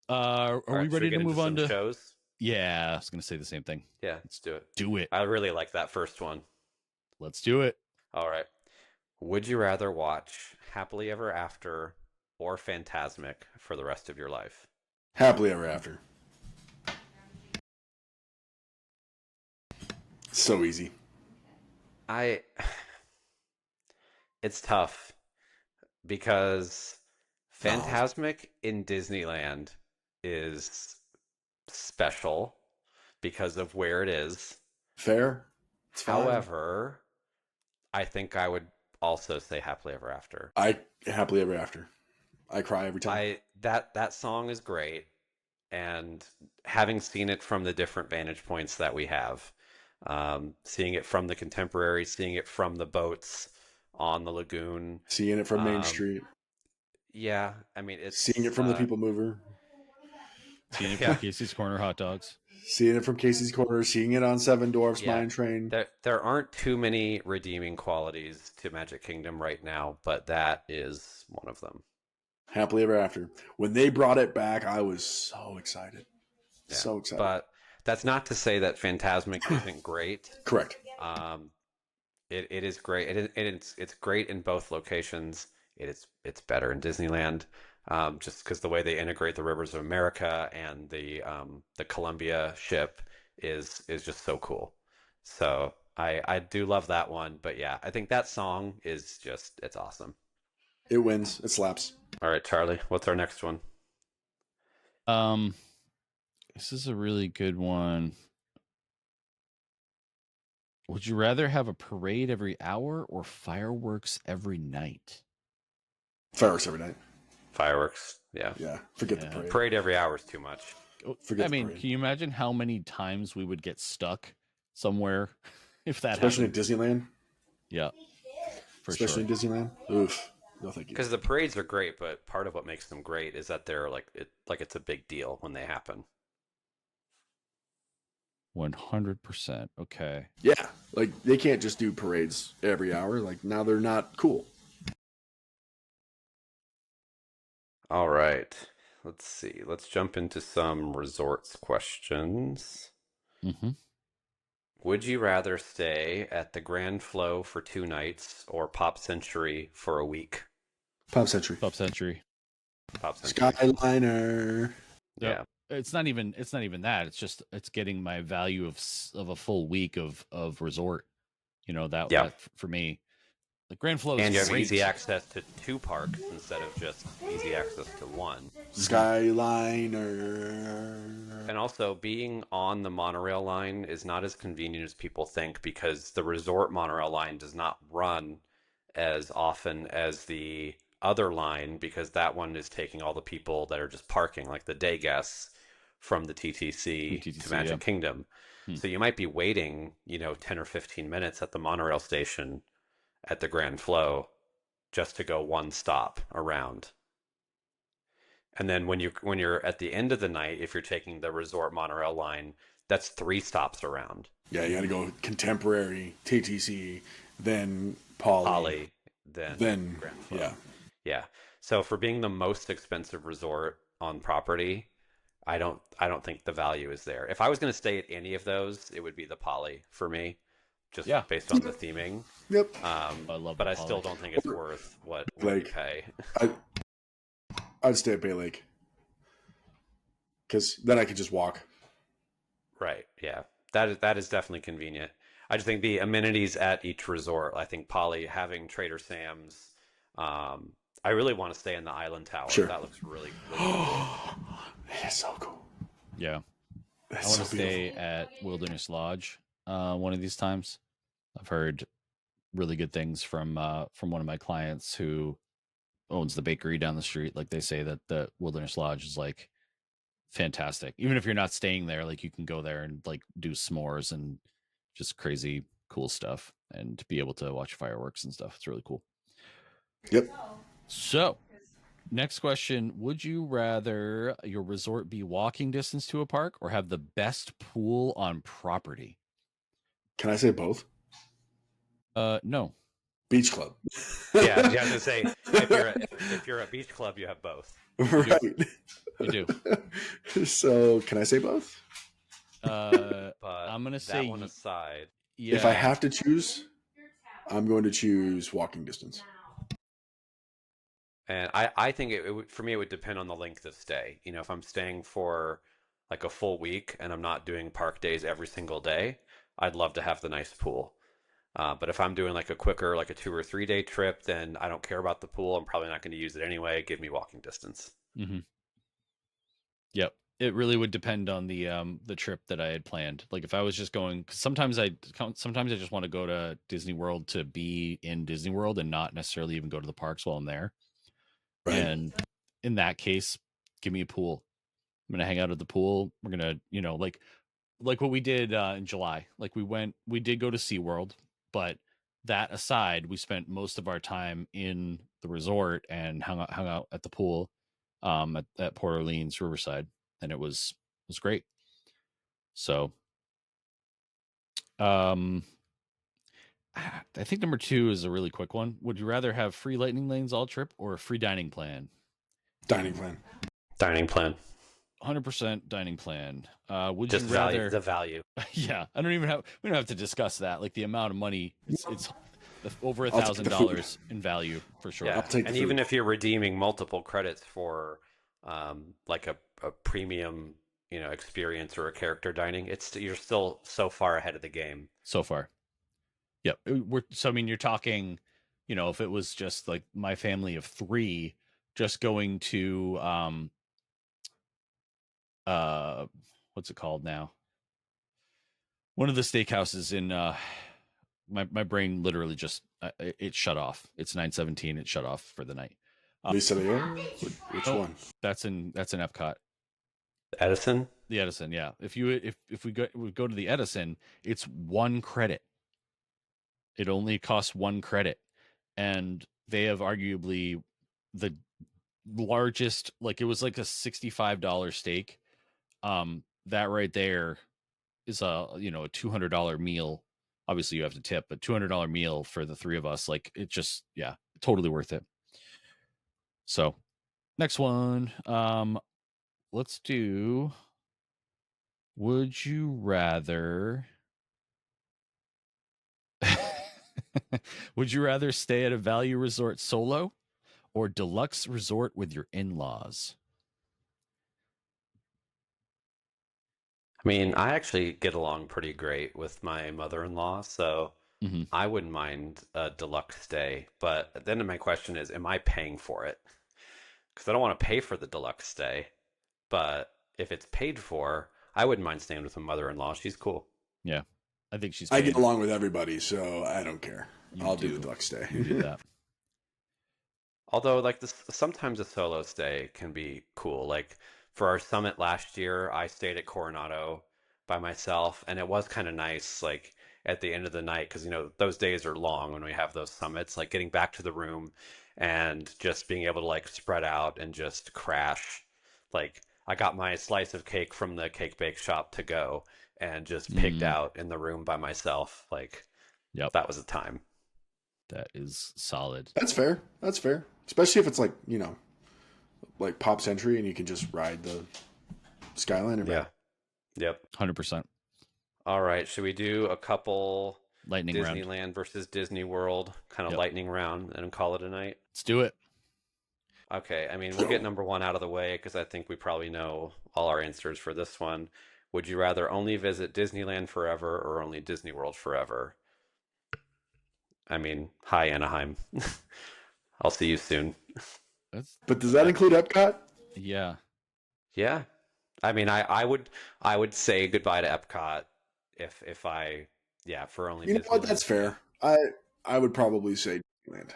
Are we ready to move on to shows? Yeah, I was gonna say the same thing. Yeah, let's do it. Do it. I really like that first one. Let's do it. All right. Would you rather watch Happily Ever After or Fantasmic for the rest of your life? Happily Ever After. So easy. It's tough because Fantasmic in Disneyland is special because of where it is. Fair. However, I think I would also say Happily Ever After. Happily Ever After. I cry every time. That song is great, and having seen it from the different vantage points that we have, seeing it from the contemporary, seeing it from the boats on the lagoon, seeing it from Main Street. Yeah, I mean it's seeing it from the People Mover. Seeing it from Casey's Corner hot dogs. Seeing it from Casey's Corner, seeing it on Seven Dwarfs Mine Train. There aren't too many redeeming qualities to Magic Kingdom right now, but that is one of them. Happily Ever After. When they brought it back, I was so excited. Yeah, so excited. But that's not to say that Fantasmic isn't great. Correct. It is great. It's great in both locations. It's better in Disneyland. Just because the way they integrate the rivers of America and the Columbia ship is just so cool. So I do love that one. But yeah, I think that song is it's awesome. It wins. It slaps. All right, Charlie, what's our next one? This is a really good one. Would you rather have a parade every hour or fireworks every night? Fireworks every night. Fireworks, yeah. Yeah, forget the parade. Parade every hour is too much. Forget the parade. Can you imagine how many times we would get stuck somewhere if that Especially happened? in Disneyland? Yeah. Especially in Disneyland? Oof. No, thank you. Because the parades are great, but part of what makes them great is that they're like it's a big deal when they happen. 100%. Okay. Yeah, like they can't just do parades every hour. Like now they're not cool. All right. Let's see. Let's jump into some resorts questions. Mm-hmm. Would you rather stay at the Grand Flow for 2 nights or Pop Century for a week? Pop Century, Pop Century. Pop Century. Skyliner. Yep. Yeah. It's not even that. It's just it's getting my value of a full week of resort. You know, Yeah. that for me. The Grand Flow is And you have great. easy access to 2 parks instead of just easy access to one. Skyliner. And also, being on the monorail line is not as convenient as people think because the resort monorail line does not run as often as the other line because that one is taking all the people that are just parking, like the day guests from the From TTC to TTC, yeah. Magic Kingdom. Hmm. So you might be waiting, 10 or 15 minutes at the monorail station at the Grand Flow just to go one stop around. And then when you're at the end of the night, if you're taking the resort monorail line, that's 3 stops around. Yeah, you got to go Contemporary, TTC, then Poly, Holly, then then Grand Flow. yeah. Yeah. So for being the most expensive resort on property, I don't think the value is there. If I was going to stay at any of those, it would be the Poly for me, just Yeah. based on the theming. Yep. I love But the I still Poly. don't think it's worth what you Like pay. I'd stay at Bay Lake because then I could just walk. Right. Yeah. That is definitely convenient. I just think the amenities at each resort, I think Poly having Trader Sam's, I really want to stay in the Island Tower. Sure. That looks really, really cool. That's so cool. Yeah. That's I want so to stay beautiful. at Wilderness Lodge one of these times. I've heard really good things from one of my clients who owns the bakery down the street. Like they say that the Wilderness Lodge is like fantastic. Even if you're not staying there, like you can go there and like do s'mores and just crazy cool stuff and be able to watch fireworks and stuff. It's really cool. Yep. So, next question. Would you rather your resort be walking distance to a park or have the best pool on property? Can I say both? No. Beach club. Yeah, I was gonna say if you're a beach club, you have both. Right. You do. So can I say both? But I'm gonna that say one aside, yeah. If I have to choose, I'm going to choose walking distance. and I think for me it would depend on the length of stay. If I'm staying for like a full week and I'm not doing park days every single day, I'd love to have the nice pool. But if I'm doing like a quicker, like a 2 or 3 day trip, then I don't care about the pool. I'm probably not going to use it anyway. Give me walking distance. Mm-hmm. Yep. It really would depend on the trip that I had planned. Like if I was just going, 'cause sometimes I just want to go to Disney World to be in Disney World and not necessarily even go to the parks while I'm there. Right. And in that case, give me a pool. I'm gonna hang out at the pool. We're gonna, like what we did in July. Like we did go to SeaWorld, but that aside, we spent most of our time in the resort and hung out at the pool at Port Orleans Riverside, and it was great. So um I think number 2 is a really quick one. Would you rather have free lightning lanes all trip or a free dining plan? Dining plan. Dining plan. 100% dining plan. Would Just you value rather the value. Yeah, we don't have to discuss that. Like the amount of money, it's over I'll take the food. $1,000 in value for sure. Yeah, I'll take the and food. even if you're redeeming multiple credits for like a premium, experience or a character dining, you're still so far ahead of the game. So far. Yep. I mean, you're talking, if it was just like my family of 3 just going to uh what's it called now? One of the steakhouses in my brain literally just it shut off. It's 9:17. It shut off for the night. Lisa Leo? Which Oh, one? That's in Epcot. Edison? The Edison, yeah. If we go to the Edison, it's 1 credit. It only costs 1 credit, and they have arguably the largest, like it was like a $65 steak. That right there is a $200 meal. Obviously you have to tip, but $200 meal for the three of us, like it just, yeah, totally worth it. So next one, let's do, would you rather would you rather stay at a value resort solo or deluxe resort with your in-laws? I mean, I actually get along pretty great with my mother-in-law, so Mm-hmm. I wouldn't mind a deluxe stay. But then my question is, am I paying for it? Because I don't want to pay for the deluxe stay. But if it's paid for, I wouldn't mind staying with my mother-in-law. She's cool. Yeah, I think she's I get paying. along with everybody, so I don't care. You I'll do the do. deluxe stay. You do that. Although, like this, sometimes a solo stay can be cool. Like for our summit last year, I stayed at Coronado by myself, and it was kind of nice. Like at the end of the night, because those days are long when we have those summits. Like getting back to the room and just being able to like spread out and just crash. Like I got my slice of cake from the cake bake shop to go and just pigged Mm, out in the room by myself. Like yep, that was a time. that is solid. That's fair. That's fair. Especially if it's like, like Pop Century and you can just ride the Skyliner Yeah. back. Yep. 100%. All right, should we do a couple Lightning round. Disneyland versus Disney World kind of Yep. lightning round and call it a night? Let's do it. Okay, I mean, we'll get number one out of the way because I think we probably know all our answers for this one. Would you rather only visit Disneyland forever or only Disney World forever? I mean, hi, Anaheim. I'll see you soon. That's But does that include Epcot? yeah. Yeah. I mean, I would say goodbye to Epcot if I yeah, for only You know what? That's Disneyland. fair. I would probably say Disneyland.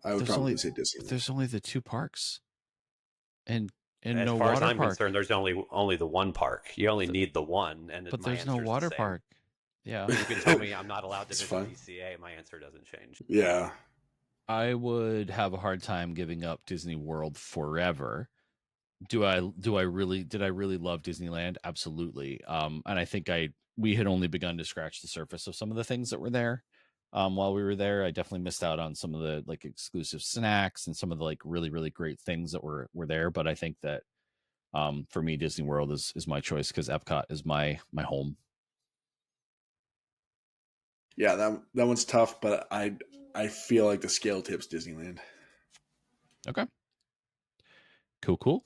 I would There's probably only say but Disneyland. there's only the two parks and As no far as water I'm park. concerned, there's only the one park. You only Th- need the one, and but my there's no answer is the water same. park. Yeah. You can tell me I'm not allowed to It's visit fun. DCA, my answer doesn't change. Yeah. I would have a hard time giving up Disney World forever. Did I really love Disneyland? Absolutely. And I think we had only begun to scratch the surface of some of the things that were there. While we were there, I definitely missed out on some of the like exclusive snacks and some of the like really, really great things that were there. But I think that for me, Disney World is my choice because Epcot is my home. Yeah, that one's tough, but I feel like the scale tips Disneyland. Okay. Cool.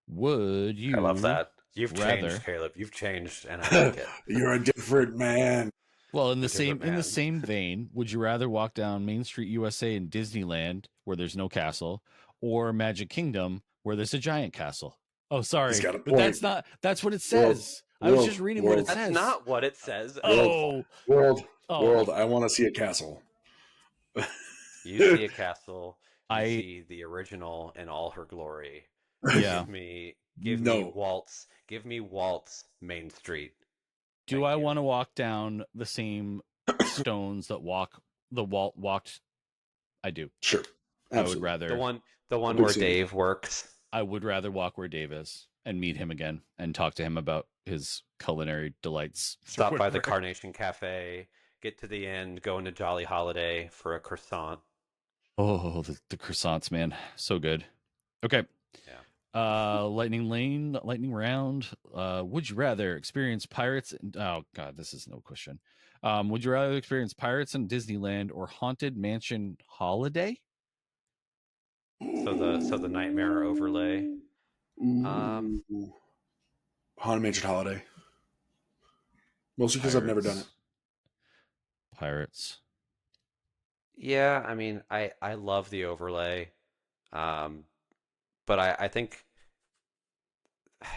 Would I love you that. You've changed, rather Caleb. You've changed, and I like it. You're a different man. Well, I'm a different in the man. same vein, would you rather walk down Main Street USA in Disneyland where there's no castle, or Magic Kingdom where there's a giant castle? Oh, He's sorry, got a but point. that's what it World, says. I was just world, reading what it world, That's says. not what it says at world, all. Oh, world, oh, world. I want to see a castle. You see a castle, you I see the original in all her glory. yeah. Give me No, Walt's Main Street. Do Thank I you. want to walk down the same stones that Walt walked? I do. sure, I would absolutely. The rather one the A one big where city. Dave works. I would rather walk where Dave is and meet him again and talk to him about his culinary delights or Stop by the whatever. Carnation Cafe, get to the end, go into Jolly Holiday for a croissant. Oh, the croissants, man, so good. Okay, Yeah. lightning round. Would you rather experience pirates? Oh God, this is no question. Would you rather experience pirates in Disneyland or Haunted Mansion Holiday? So the nightmare overlay. Um, Ooh. Haunted Mansion Holiday. Mostly because I've never done it. Pirates. Pirates. yeah, I mean, I love the overlay. Um, but I think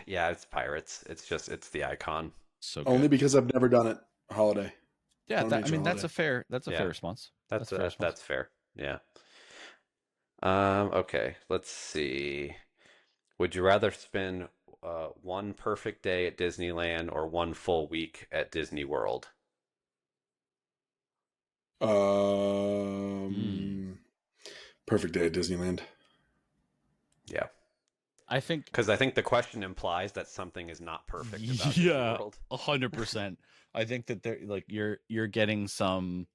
yeah, it's pirates. It's the icon. So Only good. because I've never done it. Holiday. Yeah, Haunted I Mansion mean that's Holiday. a fair Yeah, response. that's That's a fair response. that's fair. Yeah. Okay, let's see. Would you rather spend one perfect day at Disneyland or one full week at Disney World? Hmm. Perfect day at Disneyland. Yeah. I think Because I think the question implies that something is not perfect about Disney yeah, World. 100%. I think that they're like you're getting some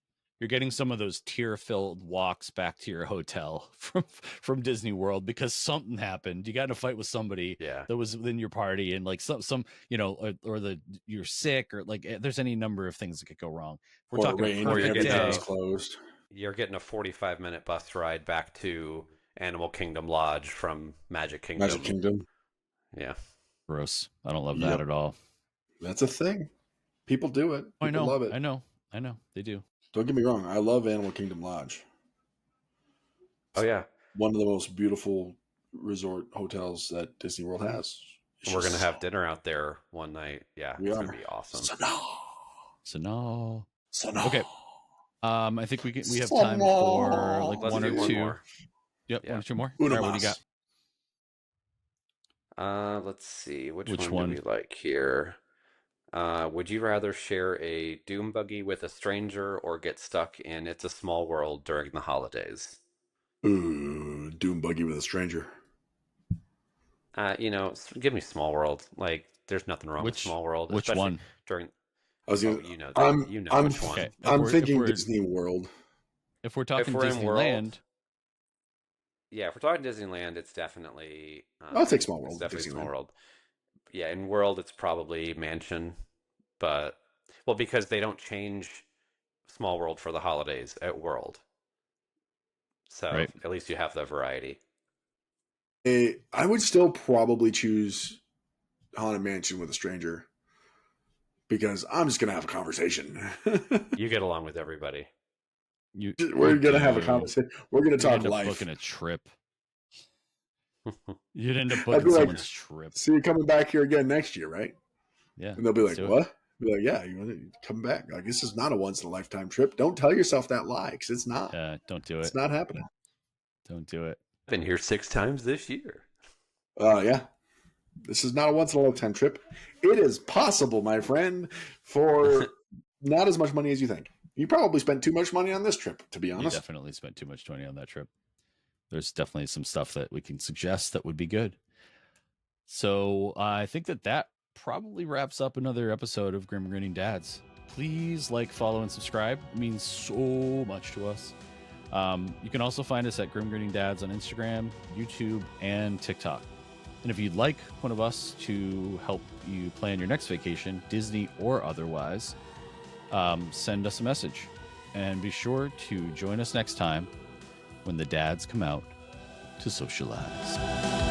of those tear-filled walks back to your hotel from Disney World because something happened. You got in a fight with somebody Yeah. that was within your party, and like some or you're sick, or like there's any number of things that could go wrong. We're Or it talking a rained and perfect everything day. was closed. You're getting a 45-minute bus ride back to Animal Kingdom Lodge from Magic Magic Kingdom. Kingdom. Yeah. Gross. I don't love that Yep. at all. That's a thing. People do it. I People know. love it. I know. They do. Don't get me wrong. I love Animal Kingdom Lodge. Oh, yeah. One of the most beautiful resort hotels that Disney World has. We're going to have dinner out there one night. Yeah. We It's are. going to be awesome. So no. So Okay. I think we have time for like Let's one do or one two. more. Yep, Yeah. one or two more. Uno All right, what do you mas. got? Let's see. Which Which one one? do we like here? Would you rather share a doom buggy with a stranger or get stuck in It's a Small World during the holidays? Ooh, doom buggy with a stranger. Give me Small World. Like, there's nothing wrong with Small World, Which especially one? during. I was Oh, gonna. you know that. I'm. You know I'm. which one. Okay, I'm thinking Disney World. if we're If talking we're in World, Disneyland, yeah, if we're talking Disneyland, it's definitely I'll take Small it's World. definitely Small Disneyland. World. Yeah, in World, it's probably Mansion, but well, because they don't change Small World for the holidays at World, so right? at least you have the variety. I would still probably choose Haunted Mansion with a stranger because I'm just gonna have a conversation. You get along with everybody. We're You gonna have a do. conversation. We're gonna You'd talk end up life. booking a trip. You'd end up I'd booking be like, someone's trip. "So you're coming back here again next year, right?" Yeah, And they'll be let's like, do it. "What?" I'll be like, "Yeah, you want to come back? Like this is not a once in a lifetime trip. Don't tell yourself that lie because it's not. Don't do it. It's not happening." Don't do it. Been here 6 times this year. Yeah. This is not a once in a lifetime trip. It is possible, my friend, for not as much money as you think. You probably spent too much money on this trip, to be You honest. definitely spent too much money on that trip. There's definitely some stuff that we can suggest that would be good. So I think that probably wraps up another episode of Grim Grinning Dads. Please like, follow, and subscribe. It means so much to us. You can also find us at Grim Grinning Dads on Instagram, YouTube, and TikTok. And if you'd like one of us to help you plan your next vacation, Disney or otherwise, send us a message. And be sure to join us next time when the dads come out to socialize.